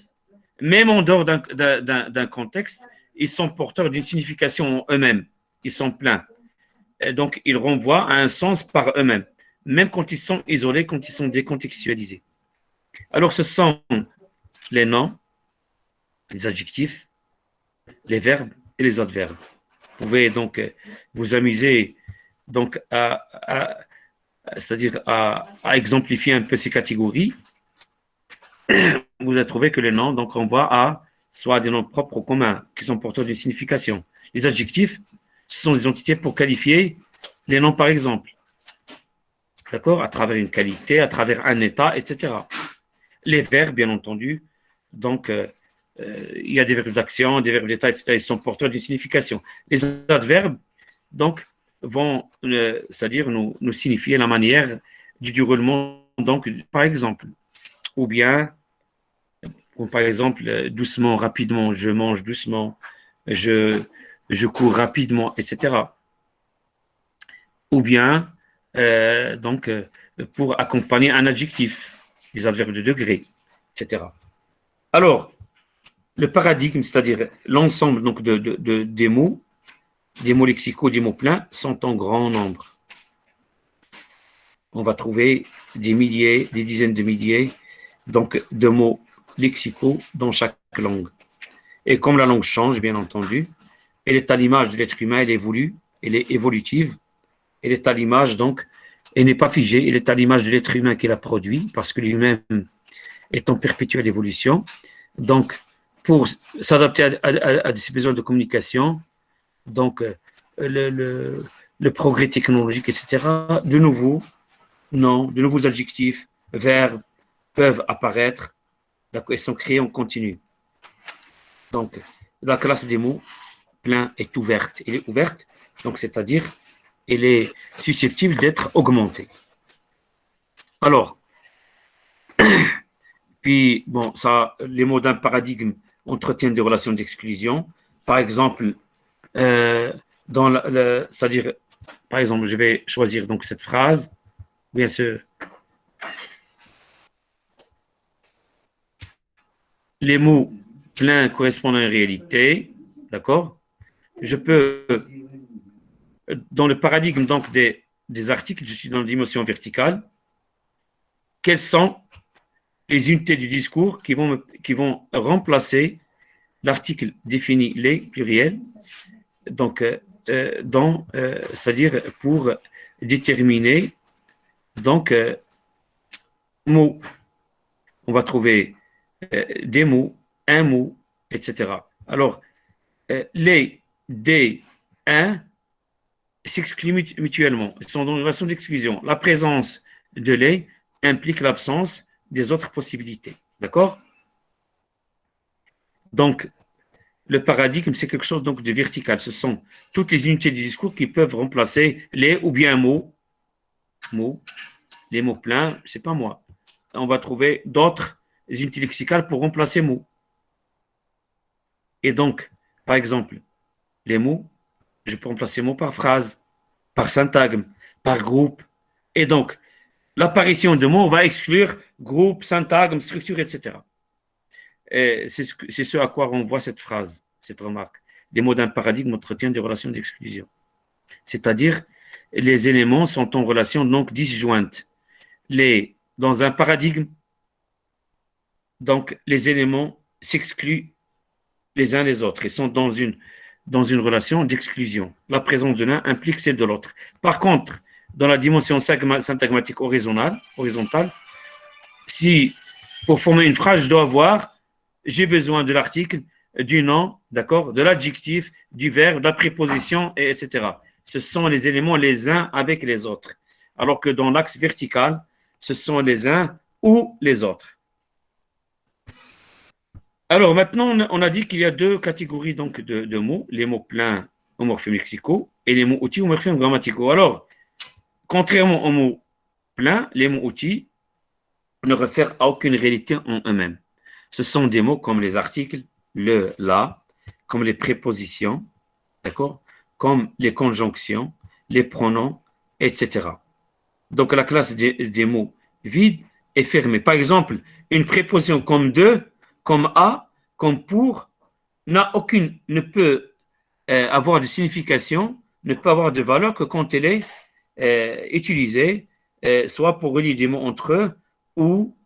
même en dehors d'un contexte, ils sont porteurs d'une signification en eux-mêmes. Ils sont pleins. Et donc, ils renvoient à un sens par eux-mêmes, même quand ils sont isolés, quand ils sont décontextualisés. Alors, ce sont les noms, les adjectifs, les verbes et les adverbes. Vous pouvez donc vous amuser donc c'est-à-dire à exemplifier un peu ces catégories. Vous allez trouver que les noms donc renvoient à soit des noms propres ou communs qui sont porteurs d'une signification. Les adjectifs, ce sont des entités pour qualifier les noms, par exemple. D'accord? À travers une qualité, à travers un état, etc. Les verbes, bien entendu, donc il y a des verbes d'action, des verbes d'état, etc. Ils sont porteurs d'une signification. Les adverbes, donc, vont, c'est-à-dire nous signifier la manière du déroulement, donc, par exemple. Ou bien, par exemple, doucement, rapidement, je mange doucement, je cours rapidement, etc. Ou bien, donc, pour accompagner un adjectif, les adverbes de degré, etc. Alors, le paradigme, c'est-à-dire l'ensemble donc, des mots lexicaux, des mots pleins, sont en grand nombre. On va trouver des milliers, des dizaines de milliers donc, de mots lexicaux dans chaque langue. Et comme la langue change, bien entendu, elle est à l'image de l'être humain, elle évolue, elle est évolutive, elle est à l'image, donc, elle n'est pas figée, elle est à l'image de l'être humain qui la produit, parce que lui-même est en perpétuelle évolution. Donc, pour s'adapter à ces besoins de communication, donc, le progrès technologique, etc., de nouveaux noms, de nouveaux adjectifs, verbes peuvent apparaître, et sont créés en continu. Donc, la classe des mots plein est ouverte. Elle est ouverte, donc c'est-à-dire, elle est susceptible d'être augmentée. Alors, puis, bon, ça, les mots d'un paradigme entretiennent des relations d'exclusion. Par exemple, c'est-à-dire, par exemple, je vais choisir donc cette phrase, bien sûr. Les mots pleins correspondent à une réalité, d'accord? Je peux, dans le paradigme donc des articles, je suis dans la dimension verticale. Quelles sont les unités du discours qui vont remplacer l'article défini les pluriels, donc c'est-à-dire pour déterminer donc mots. On va trouver des mots, un mot, etc. Alors, les, des, un s'excluent mutuellement. Ils sont dans une relation d'exclusion. La présence de les implique l'absence des autres possibilités. D'accord? Donc, le paradigme, c'est quelque chose donc de vertical. Ce sont toutes les unités du discours qui peuvent remplacer les ou bien mots, les mots pleins, c'est pas moi. On va trouver d'autres unités lexicales pour remplacer mots. Et donc, par exemple, les mots, je peux remplacer mots par phrase, par syntagme, par groupe. Et donc, l'apparition de mots va exclure groupe, syntagme, structure, etc. C'est ce à quoi renvoie cette phrase, cette remarque. Les mots d'un paradigme entretiennent des relations d'exclusion. C'est-à-dire, les éléments sont en relation donc disjointe. Les dans un paradigme, donc les éléments s'excluent les uns les autres. Ils sont dans une relation d'exclusion. La présence de l'un implique celle de l'autre. Par contre, dans la dimension syntagmatique horizontale, si pour former une phrase, je dois avoir, j'ai besoin de l'article, du nom, d'accord, de l'adjectif, du verbe, de la préposition, etc. Ce sont les éléments les uns avec les autres. Alors que dans l'axe vertical, ce sont les uns ou les autres. Alors maintenant, on a dit qu'il y a deux catégories donc, de mots, les mots pleins aux morphèmes lexicaux et les mots outils aux morphèmes grammaticaux. Alors, contrairement aux mots pleins, les mots outils ne réfèrent à aucune réalité en eux-mêmes. Ce sont des mots comme les articles, le, la, comme les prépositions, d'accord, comme les conjonctions, les pronoms, etc. Donc la classe des mots vides est fermée. Par exemple, une préposition comme de, comme à, comme pour, ne peut avoir de signification, ne peut avoir de valeur que quand elle est utilisée, soit pour relier des mots entre eux ou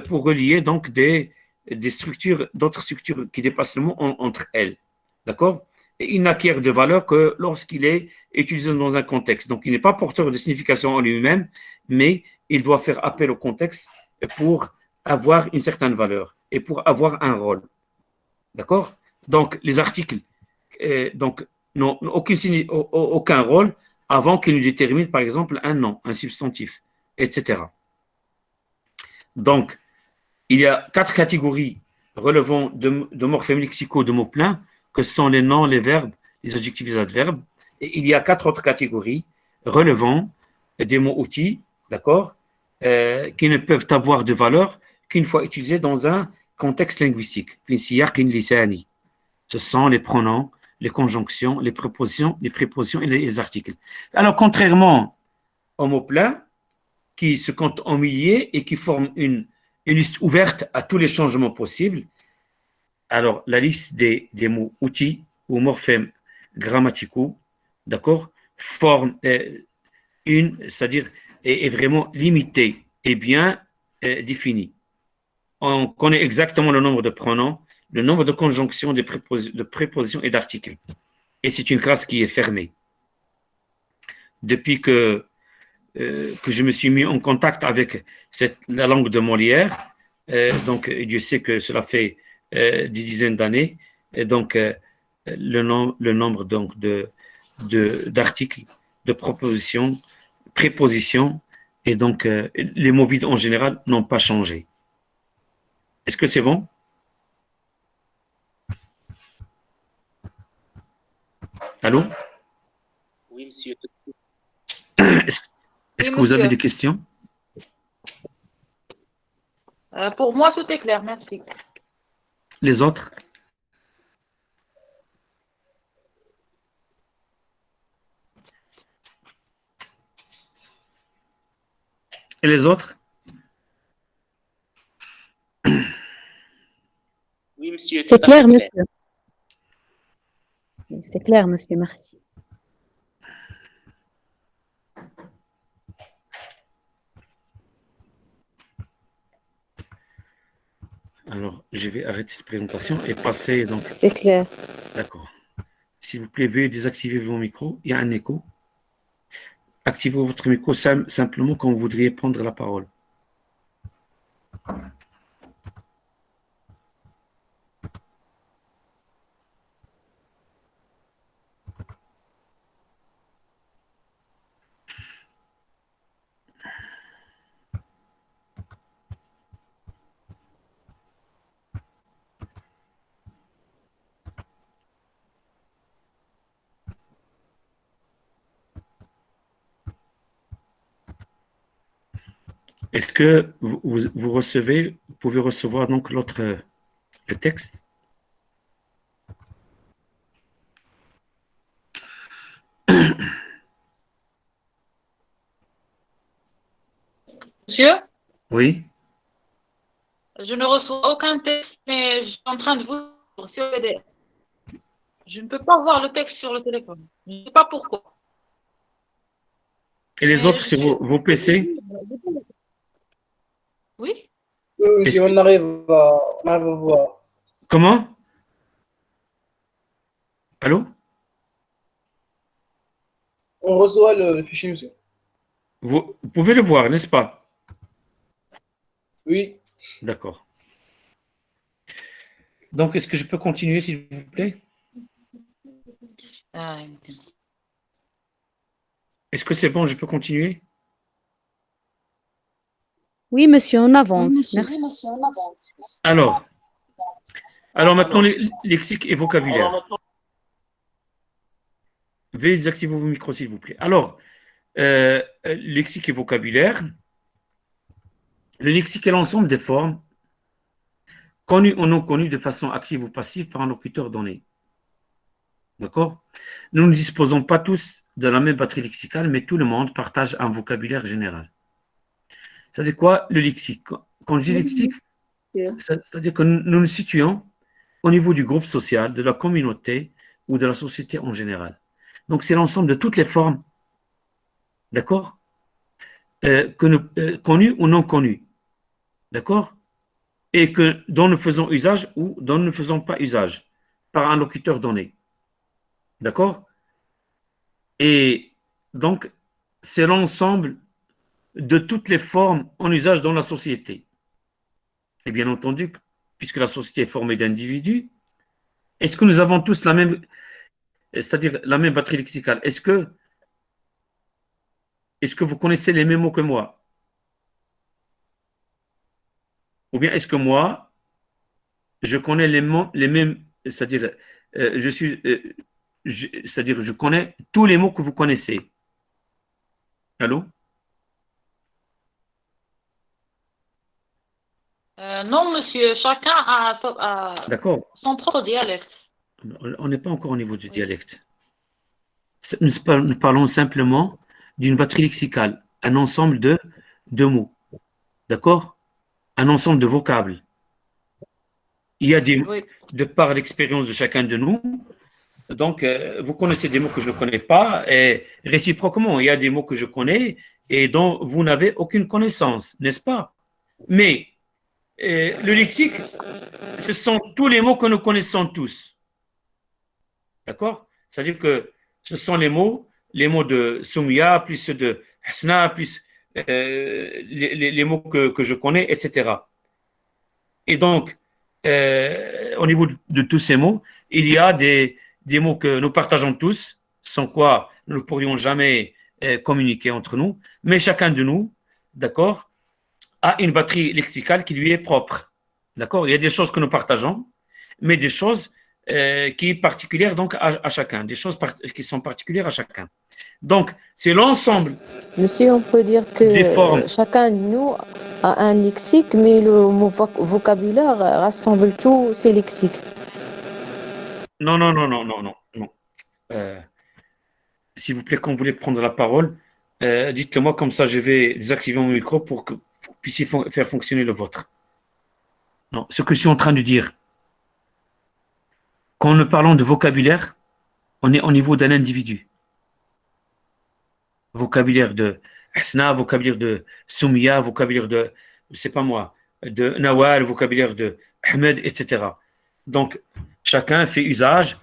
pour relier donc des structures, d'autres structures qui dépassent le mot entre elles. D'accord? Et il n'acquiert de valeur que lorsqu'il est utilisé dans un contexte. Donc, il n'est pas porteur de signification en lui-même, mais il doit faire appel au contexte pour avoir une certaine valeur et pour avoir un rôle. D'accord? Donc, les articles n'ont aucun rôle avant qu'ils ne déterminent, par exemple, un nom, un substantif, etc. Donc, il y a 4 catégories relevant de morphèmes lexicaux de mots pleins, que sont les noms, les verbes, les adjectifs et les adverbes. Et il y a 4 autres catégories relevant des mots outils, d'accord, qui ne peuvent avoir de valeur qu'une fois utilisés dans un contexte linguistique. Ce sont les pronoms, les conjonctions, les prépositions et les articles. Alors, contrairement aux mots pleins, qui se comptent en milliers et qui forment une liste ouverte à tous les changements possibles, alors la liste des mots outils ou morphèmes grammaticaux, d'accord, forme c'est-à-dire est vraiment limitée et bien définie. On connaît exactement le nombre de pronoms, le nombre de conjonctions, de prépositions et d'articles. Et c'est une classe qui est fermée. Depuis que je me suis mis en contact avec la langue de Molière, donc Dieu sait que cela fait des dizaines d'années, et donc le nombre donc d'articles, de propositions, prépositions, et donc les mots vides en général n'ont pas changé. Est-ce que c'est bon? Allô? Oui, monsieur. Est-ce que vous avez des questions? Pour moi, tout est clair, merci. Les autres? Et les autres? Oui, monsieur. C'est clair, monsieur. C'est clair, monsieur, merci. Alors, je vais arrêter cette présentation et passer donc. C'est clair. D'accord. S'il vous plaît, veuillez désactiver vos micros. Il y a un écho. Activez votre micro simplement quand vous voudriez prendre la parole. Est-ce que vous recevez, vous pouvez recevoir donc le texte? Monsieur, Oui. je ne reçois aucun texte, mais je suis en train de vous sur PDF. Je ne peux pas voir le texte sur le téléphone. Je ne sais pas pourquoi. Et les autres, c'est vos PC? Oui. Oui, Est-ce monsieur, que- on arrive à voir. Comment? Allô? On reçoit le fichier, monsieur. Vous pouvez le voir, n'est-ce pas? Oui. D'accord. Donc, est-ce que je peux continuer, s'il vous plaît? Ah, Est-ce que c'est bon, je peux continuer? Oui, monsieur, on avance. Merci. Alors, maintenant, lexique et vocabulaire. Veuillez désactiver vos micros, s'il vous plaît. Alors, lexique et vocabulaire. Le lexique est l'ensemble des formes connues ou non connues de façon active ou passive par un locuteur donné. D'accord? Nous ne disposons pas tous de la même batterie lexicale, mais tout le monde partage un vocabulaire général. C'est-à-dire quoi, le lexique? Quand je dis lexique, c'est-à-dire que nous nous situons au niveau du groupe social, de la communauté ou de la société en général. Donc, c'est l'ensemble de toutes les formes, d'accord, connues ou non connues, d'accord, et dont nous faisons usage ou dont nous ne faisons pas usage par un locuteur donné, d'accord. Et donc, c'est l'ensemble de toutes les formes en usage dans la société. Et bien entendu, puisque la société est formée d'individus, est-ce que nous avons tous la même, c'est-à-dire la même batterie lexicale? Est-ce que vous connaissez les mêmes mots que moi? Ou bien est-ce que moi, je connais les mots, les mêmes, c'est-à-dire, c'est-à-dire, je connais tous les mots que vous connaissez. Allô? non, monsieur, chacun a D'accord. son propre dialecte. On n'est pas encore au niveau du dialecte. Nous parlons simplement d'une batterie lexicale, un ensemble de mots. D'accord? Un ensemble de vocables. Il y a des mots, Oui. de par l'expérience de chacun de nous, donc vous connaissez des mots que je ne connais pas, et réciproquement, il y a des mots que je connais et dont vous n'avez aucune connaissance, n'est-ce pas? Mais le lexique, ce sont tous les mots que nous connaissons tous. D'accord? C'est-à-dire que ce sont les mots de Soumia, plus ceux de Hasna, plus les mots que je connais, etc. Et donc, au niveau de tous ces mots, il y a des mots que nous partageons tous, sans quoi nous ne pourrions jamais communiquer entre nous, mais chacun de nous, d'accord, a une batterie lexicale qui lui est propre. D'accord? Il y a des choses que nous partageons, mais des choses qui sont particulières donc à chacun, des choses qui sont particulières à chacun. Donc, c'est l'ensemble. Monsieur, on peut dire Des formes. que chacun de nous a un lexique, mais le vocabulaire rassemble tous ces lexiques. Non. S'il vous plaît, quand vous voulez prendre la parole, dites-le moi, comme ça je vais désactiver mon micro pour que vous puissiez faire fonctionner le vôtre. Non, ce que je suis en train de dire, quand nous parlons de vocabulaire, on est au niveau d'un individu. Vocabulaire de Hasna, vocabulaire de Soumia, vocabulaire de, je ne sais pas moi, de Nawal, vocabulaire de Ahmed, etc. Donc, chacun fait usage,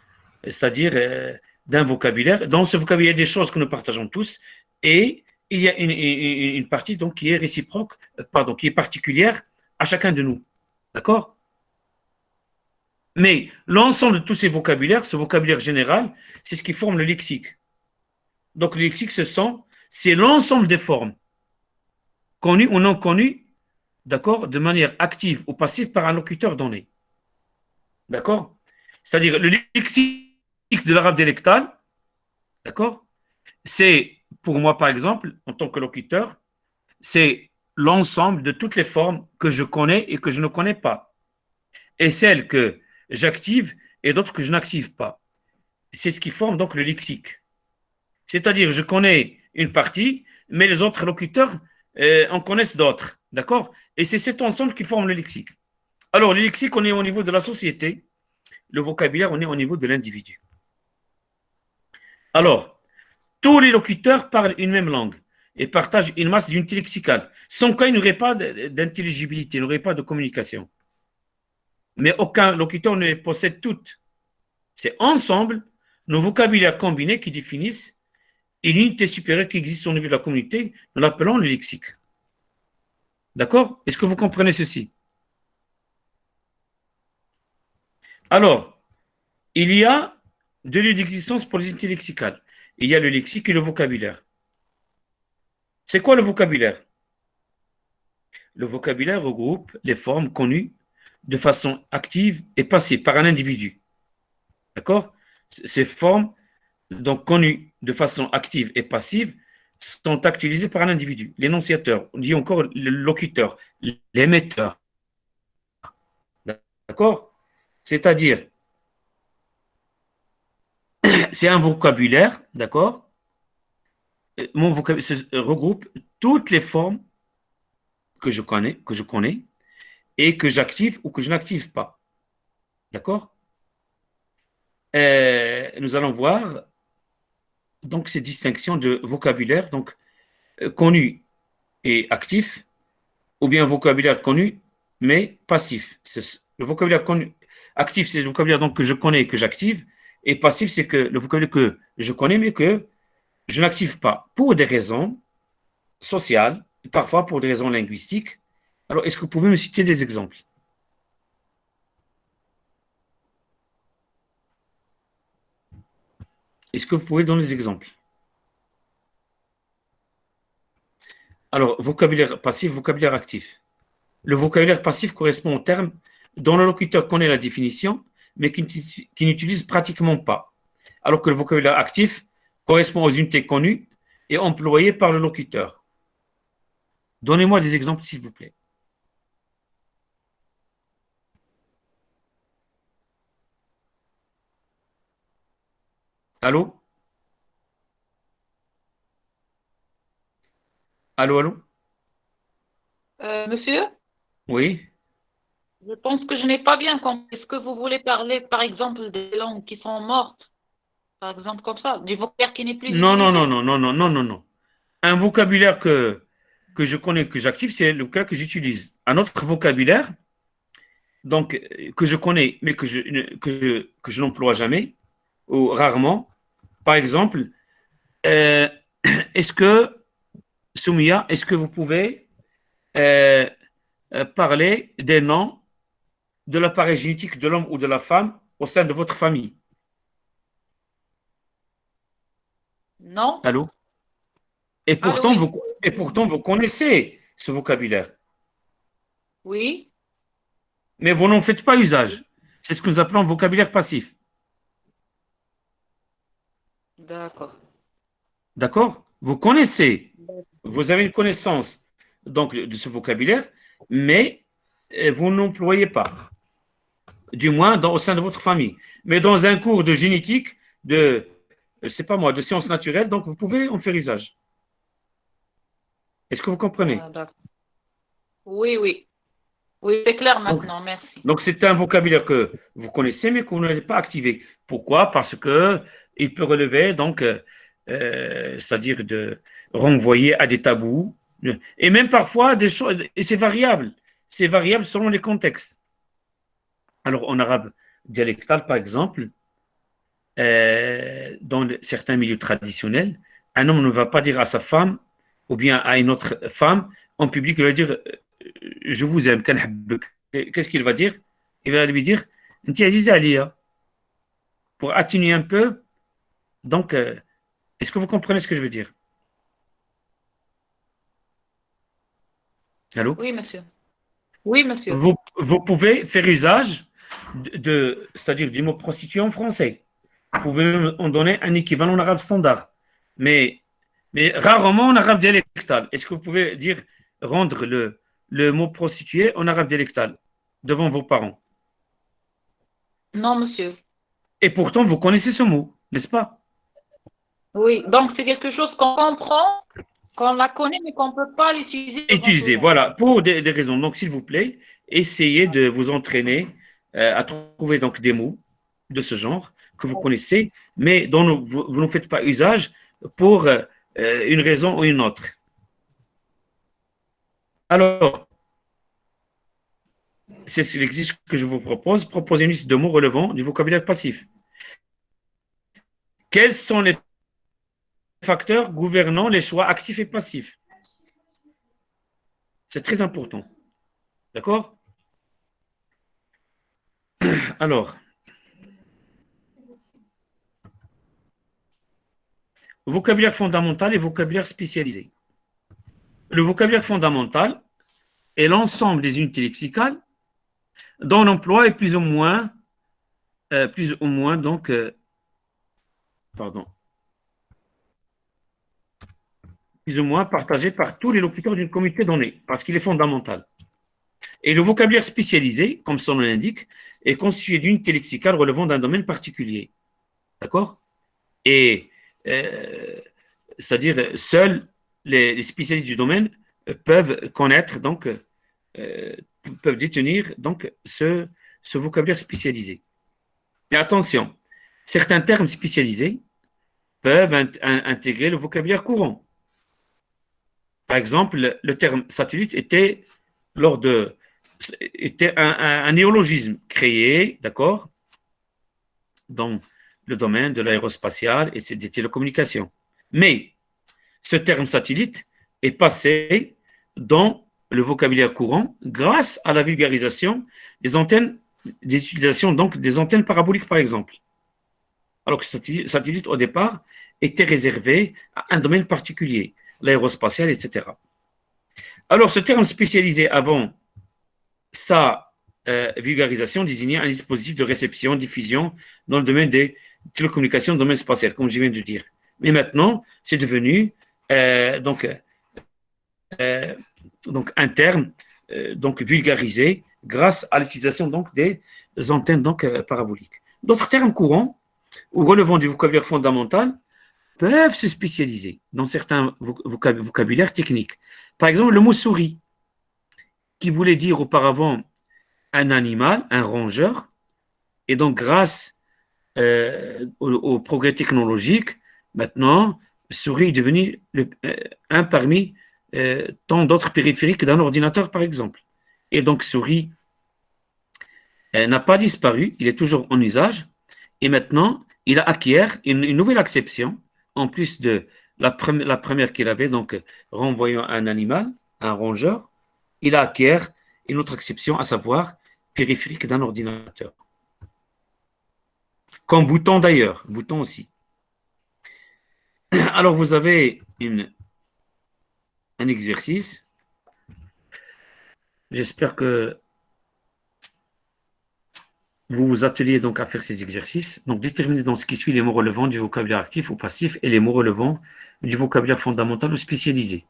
c'est-à-dire d'un vocabulaire. Dans ce vocabulaire, il y a des choses que nous partageons tous et il y a une partie donc, qui est réciproque, qui est particulière à chacun de nous. D'accord? Mais l'ensemble de tous ces vocabulaires, ce vocabulaire général, c'est ce qui forme le lexique. Donc le lexique, c'est l'ensemble des formes, connues ou non connues, d'accord, de manière active ou passive par un locuteur donné. D'accord? C'est-à-dire le lexique de l'arabe dialectal, d'accord, c'est, pour moi par exemple, en tant que locuteur, c'est l'ensemble de toutes les formes que je connais et que je ne connais pas. Et celles que j'active et d'autres que je n'active pas. C'est ce qui forme donc le lexique. C'est-à-dire, je connais une partie, mais les autres locuteurs en connaissent d'autres. D'accord? Et c'est cet ensemble qui forme le lexique. Alors, le lexique, on est au niveau de la société. Le vocabulaire, on est au niveau de l'individu. Alors, tous les locuteurs parlent une même langue. et partagent une masse d'unité lexicale. Sans quoi il n'y aurait pas d'intelligibilité, il n'y aurait pas de communication. Mais aucun locuteur ne les possède toutes. C'est ensemble nos vocabulaires combinés qui définissent une unité supérieure qui existe au niveau de la communauté, nous l'appelons le lexique. D'accord? Est-ce que vous comprenez ceci? Alors, il y a deux lieux d'existence pour les unités lexicales. Il y a le lexique et le vocabulaire. C'est quoi le vocabulaire? Le vocabulaire regroupe les formes connues de façon active et passive par un individu. D'accord? Ces formes, donc connues de façon active et passive, sont actualisées par un individu. L'énonciateur, on dit encore le locuteur, l'émetteur. D'accord? C'est-à-dire, c'est un vocabulaire, d'accord? Mon vocabulaire regroupe toutes les formes que je connais et que j'active ou que je n'active pas. D'accord? Nous allons voir donc ces distinctions de vocabulaire, donc connu et actif, ou bien vocabulaire connu mais passif. Le vocabulaire connu, actif, c'est le vocabulaire donc, que je connais et que j'active, et passif, c'est que le vocabulaire que je connais mais que je n'active pas pour des raisons sociales, parfois pour des raisons linguistiques. Alors, est-ce que vous pouvez me citer des exemples? Est-ce que vous pouvez donner des exemples? Alors, vocabulaire passif, vocabulaire actif. Le vocabulaire passif correspond au terme dont le locuteur connaît la définition, mais qui n'utilise pratiquement pas. Alors que le vocabulaire actif correspond aux unités connues et employées par le locuteur. Donnez-moi des exemples, s'il vous plaît. Allô? Allô, allô? Monsieur, Oui? je pense que je n'ai pas bien compris. Est-ce que vous voulez parler, par exemple, des langues qui sont mortes? Par exemple, comme ça, du vocabulaire qui n'est plus Non, non, utilisé? non, non, non, non, non, non, non. Un vocabulaire que je connais, que j'active, c'est le vocabulaire que j'utilise. Un autre vocabulaire, donc, que je connais, mais que je n'emploie jamais, ou rarement. Par exemple, est-ce que, Soumia, est-ce que vous pouvez parler des noms de l'appareil génétique de l'homme ou de la femme au sein de votre famille? Non? Allô? Et Allô, pourtant, oui. vous connaissez ce vocabulaire, Oui? mais vous n'en faites pas usage. C'est ce que nous appelons vocabulaire passif. D'accord. D'accord? Vous connaissez, vous avez une connaissance donc, de ce vocabulaire, mais vous n'employez pas, du moins au sein de votre famille. Mais dans un cours de génétique, de, je sais pas moi, de sciences naturelles, donc vous pouvez en faire usage. Est-ce que vous comprenez? Ah, d'accord. Oui, oui. Oui, c'est clair maintenant, merci. Donc, c'est un vocabulaire que vous connaissez, mais que vous n'avez pas activé. Pourquoi? Parce que il peut relever, donc, c'est-à-dire de renvoyer à des tabous, et même parfois des choses, et c'est variable. C'est variable selon les contextes. Alors, en arabe dialectal, par exemple, dans certains milieux traditionnels, un homme ne va pas dire à sa femme, ou bien à une autre femme, en public, il va dire je vous aime, qu'est-ce qu'il va dire? Il va lui dire Nti Aziza Aliya, pour atténuer un peu. Donc, est-ce que vous comprenez ce que je veux dire? Allô? Oui, monsieur. Oui, monsieur. Vous pouvez faire usage c'est-à-dire du mot prostituée en français. Vous pouvez en donner un équivalent en arabe standard, mais rarement en arabe dialectal. Est-ce que vous pouvez dire rendre le mot prostituée en arabe dialectal devant vos parents? Non, monsieur. Et pourtant, vous connaissez ce mot, n'est-ce pas? Oui, donc c'est quelque chose qu'on comprend, qu'on la connaît, mais qu'on ne peut pas l'utiliser. Utiliser, voilà, pour des raisons. Donc, s'il vous plaît, essayez de vous entraîner à trouver donc des mots de ce genre que vous connaissez, mais dont vous ne faites pas usage pour une raison ou une autre. Alors, c'est l'exercice que je vous propose. Proposez une liste de mots relevant du vocabulaire passif. Quels sont les facteurs gouvernant les choix actifs et passifs? C'est très important. D'accord? Alors, vocabulaire fondamental et vocabulaire spécialisé. Le vocabulaire fondamental est l'ensemble des unités lexicales dont l'emploi est plus ou moins donc, plus ou moins partagé par tous les locuteurs d'une communauté donnée, parce qu'il est fondamental. Et le vocabulaire spécialisé, comme son nom l'indique, est constitué d'unités lexicales relevant d'un domaine particulier. D'accord? Et c'est-à-dire, seuls les spécialistes du domaine peuvent connaître, donc, peuvent détenir donc, ce vocabulaire spécialisé. Mais attention, certains termes spécialisés peuvent intégrer le vocabulaire courant. Par exemple, le terme satellite était un néologisme créé, d'accord, dans le domaine de l'aérospatial et des télécommunications. Mais ce terme satellite est passé dans le vocabulaire courant grâce à la vulgarisation des antennes, des utilisations donc des antennes paraboliques par exemple. Alors que satellite au départ était réservé à un domaine particulier, l'aérospatial, etc. Alors ce terme spécialisé avant sa vulgarisation désignait un dispositif de réception, diffusion dans le domaine des télécommunications, domaine spatial, comme je viens de dire. Mais maintenant, c'est devenu donc un terme donc vulgarisé grâce à l'utilisation donc des antennes donc paraboliques. D'autres termes courants ou relevant du vocabulaire fondamental peuvent se spécialiser dans certains vocabulaires techniques. Par exemple, le mot souris, qui voulait dire auparavant un animal, un rongeur, et donc grâce au progrès technologique, maintenant, souris est devenu un parmi tant d'autres périphériques d'un ordinateur, par exemple. Et donc, souris n'a pas disparu, il est toujours en usage, et maintenant, il a acquiert une nouvelle acception, en plus de la première qu'il avait, donc renvoyant un animal, un rongeur, il a acquiert une autre acception, à savoir périphérique d'un ordinateur. Comme bouton d'ailleurs, bouton aussi. Alors vous avez un exercice. J'espère que vous vous attelez donc à faire ces exercices. Donc déterminez dans ce qui suit les mots relevant du vocabulaire actif ou passif et les mots relevant du vocabulaire fondamental ou spécialisé.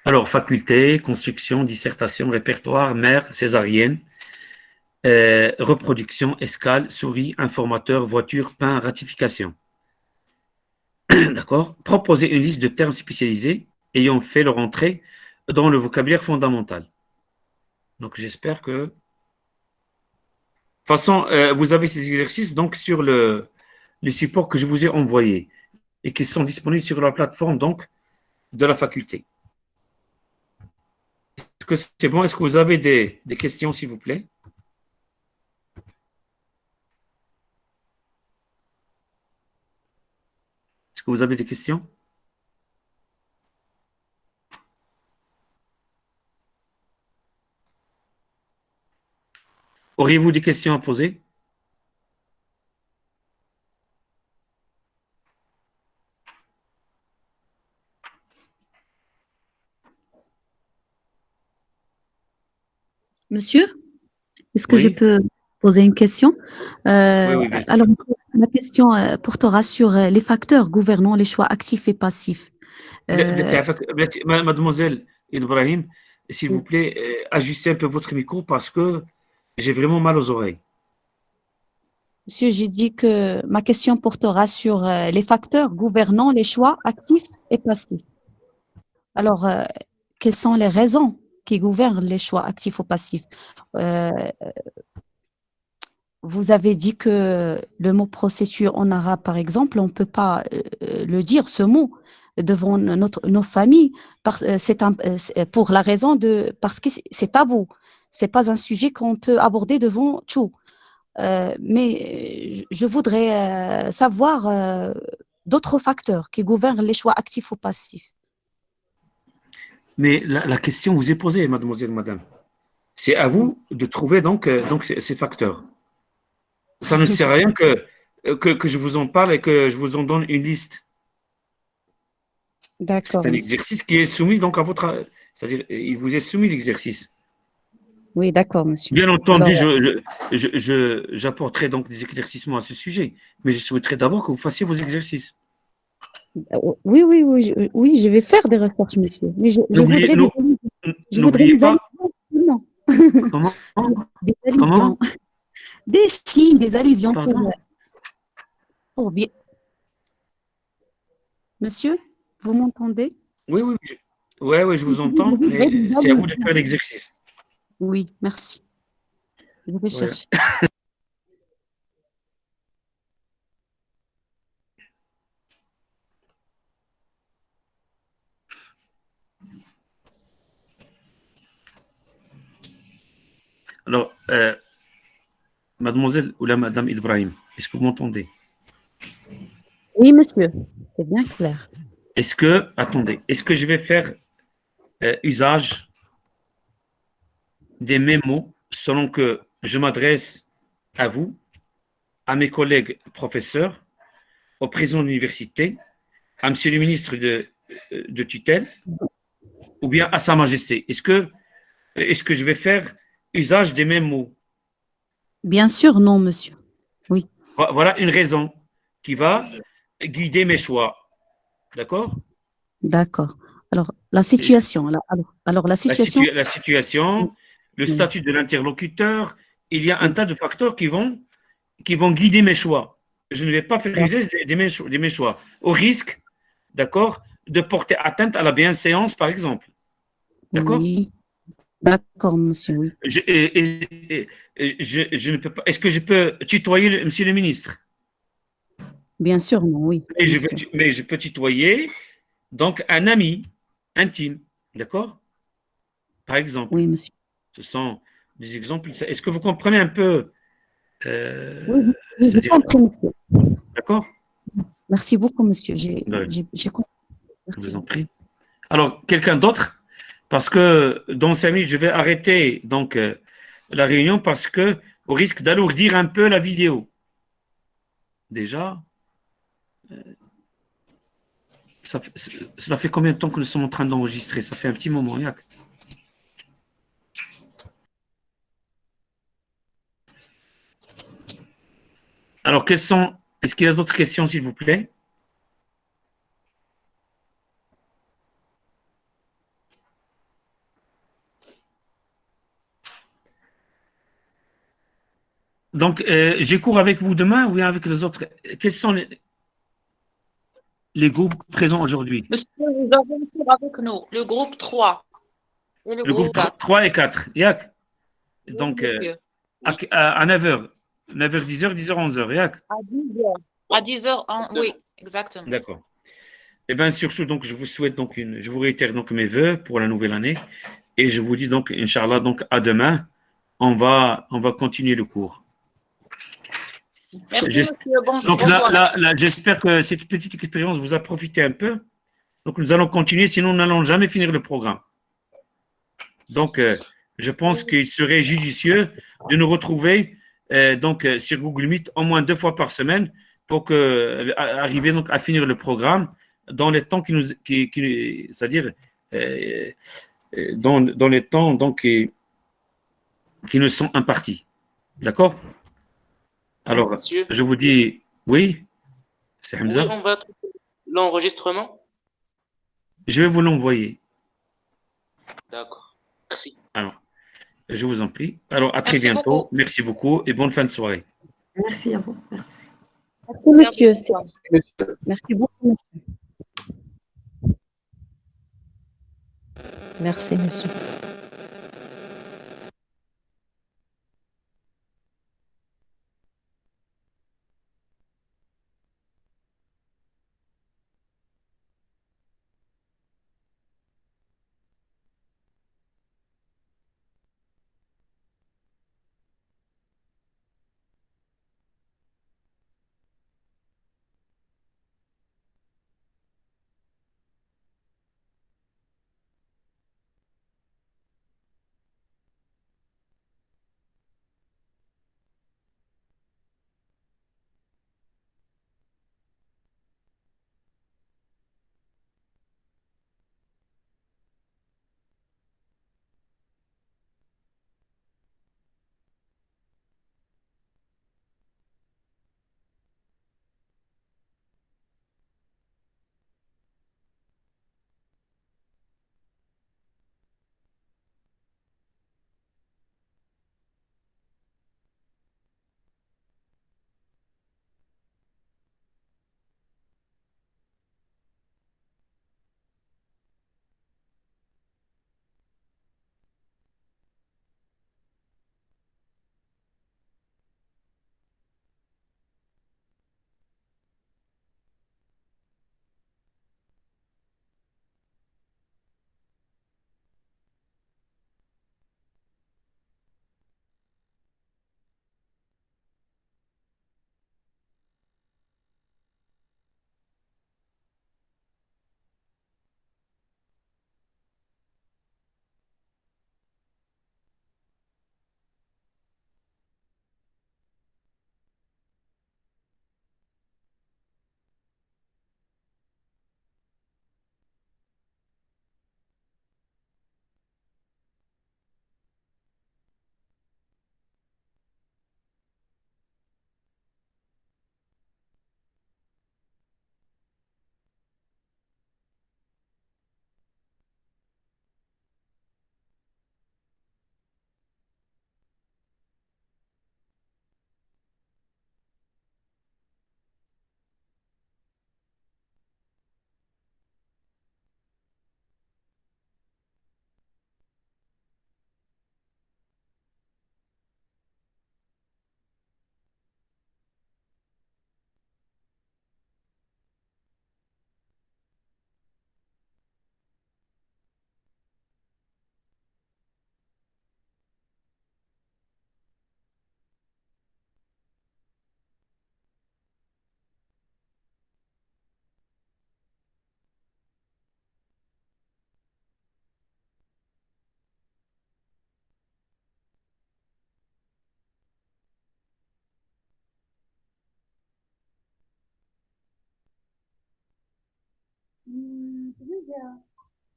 Alors, faculté, construction, dissertation, répertoire, mère, césarienne, reproduction, escale, souris, informateur, voiture, pain, ratification. D'accord? Proposez une liste de termes spécialisés ayant fait leur entrée dans le vocabulaire fondamental. Donc, j'espère que... De toute façon, vous avez ces exercices donc, sur le support que je vous ai envoyé et qui sont disponibles sur la plateforme donc, de la faculté. Est-ce que c'est bon? Est-ce que vous avez des questions, s'il vous plaît? Est-ce que vous avez des questions? Auriez-vous des questions à poser? Monsieur, est-ce que je Oui. peux poser une question? Oui, bien sûr. Alors, ma question portera sur les facteurs gouvernant les choix actifs et passifs. Mademoiselle Ibrahim, s'il vous plaît, ajustez un peu votre micro parce que j'ai vraiment mal aux oreilles. Monsieur, j'ai dit que ma question portera sur les facteurs gouvernant les choix actifs et passifs. Alors, quelles sont les raisons qui gouvernent les choix actifs ou passifs? Vous avez dit que le mot procédure en arabe, par exemple, on ne peut pas le dire, ce mot. devant nos familles, pour la raison parce que c'est tabou. C'est pas un sujet qu'on peut aborder devant tout. Mais je voudrais savoir d'autres facteurs qui gouvernent les choix actifs ou passifs. Mais la question vous est posée, mademoiselle, madame. C'est à vous de trouver donc ces facteurs. Ça ne sert à rien que je vous en parle et que je vous en donne une liste. D'accord, C'est un monsieur. exercice qui est soumis donc à votre... C'est-à-dire, il vous est soumis l'exercice. Oui, d'accord, monsieur. Bien entendu, Alors, j'apporterai donc des éclaircissements à ce sujet, mais je souhaiterais d'abord que vous fassiez vos exercices. oui, je vais faire des recherches, monsieur. Mais je N'oubliez voudrais n'ou- je voudrais n'oubliez des pas... allusions. Non. Comment? Des Comment? allusions. Des signes, des allusions Pardon? pour bien. Monsieur, vous m'entendez? Oui, oui, oui, je vous Je entends, voudrais mais des c'est à vous de allusions. faire l'exercice. Oui, merci. Je vais Ouais. chercher. Alors, mademoiselle ou la madame Ibrahim, est-ce que vous m'entendez? Oui, monsieur, c'est bien clair. Attendez, est-ce que je vais faire usage des mémos selon que je m'adresse à vous, à mes collègues professeurs, au président de l'université, à monsieur le ministre de tutelle, ou bien à Sa Majesté? Est-ce que je vais faire usage des mêmes mots? Bien sûr, non, monsieur. Oui, Voilà une raison qui va guider mes choix. D'accord? d'accord. Alors, la situation. La situation. La situation, le Oui, statut de l'interlocuteur, il y a un tas de facteurs qui vont guider mes choix. Je ne vais pas faire usage de mes choix, au risque, d'accord, de porter atteinte à la bienséance, par exemple. D'accord? oui, d'accord, monsieur. Oui. Je ne peux pas. Est-ce que je peux tutoyer monsieur le ministre? Bien sûr, non, oui, bien sûr. Mais je peux tutoyer donc un ami intime. D'accord? Par exemple. Oui, monsieur. Ce sont des exemples. Est-ce que vous comprenez un peu Oui, oui, j'ai c'est-à-dire, compris, monsieur. d'accord? Merci beaucoup, monsieur. Ouais, J'ai compris. je Merci vous en beaucoup. prie. Alors, quelqu'un d'autre? Parce que dans 5 minutes, je vais arrêter donc la réunion parce que au risque d'alourdir un peu la vidéo. Déjà, cela fait combien de temps que nous sommes en train d'enregistrer? Ça fait un petit moment, Yac. Alors, est-ce qu'il y a d'autres questions, s'il vous plaît? Donc, j'ai cours avec vous demain ou bien avec les autres? Quels sont les groupes présents aujourd'hui? Monsieur, vous avez un cours avec nous, le groupe 3 et le Le groupe groupe 4. 3 et 4. Yac. Oui, Donc, monsieur. à 9h. 9h, 10h, 10h, 11h. Yac. À 10 heures. À 10 heures, oui, exactement. D'accord. Eh bien, sur ce, donc, je vous souhaite donc je vous réitère donc mes voeux pour la nouvelle année et je vous dis donc, Inch'Allah, donc à demain, on va continuer le cours. Merci, J'es- monsieur. Donc Bonsoir. là, j'espère que cette petite expérience vous a profité un peu. Donc nous allons continuer, sinon nous n'allons jamais finir le programme. Donc, je pense qu'il serait judicieux de nous retrouver sur Google Meet au moins 2 fois par semaine pour arriver donc à finir le programme dans les temps c'est-à-dire dans les temps donc qui nous sont impartis. D'accord? Alors, Monsieur, je vous dis oui, c'est oui, Hamza. on va trouver l'enregistrement. Je vais vous l'envoyer. D'accord. Merci. Alors, je vous en prie. Alors, à très Merci bientôt. beaucoup. Merci beaucoup et bonne fin de soirée. Merci à vous. Merci. Merci, monsieur. Monsieur. Merci beaucoup. Merci, monsieur.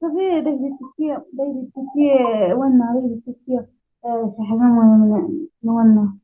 صافي داك التفكير داير التفكير وانا غير التفكير شي حاجة مهمة وانا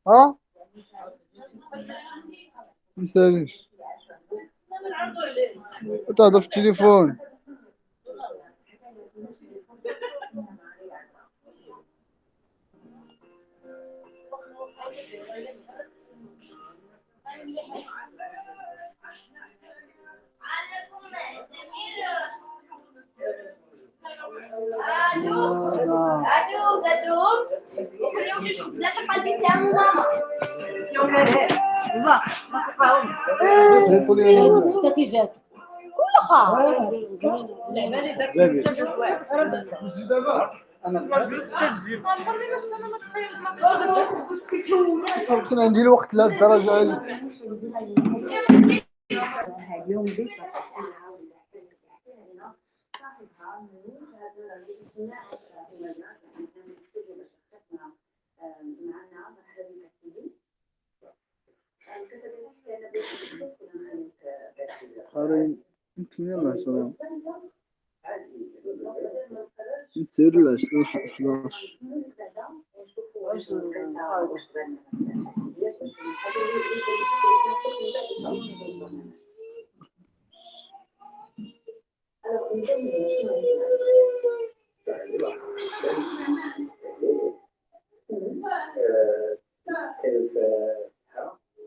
ها مساليش تهضر في التليفون. كان عندي الوقت لهاد الدرجة هادي. قارين يمكن يلا شباب نتسير ل 11.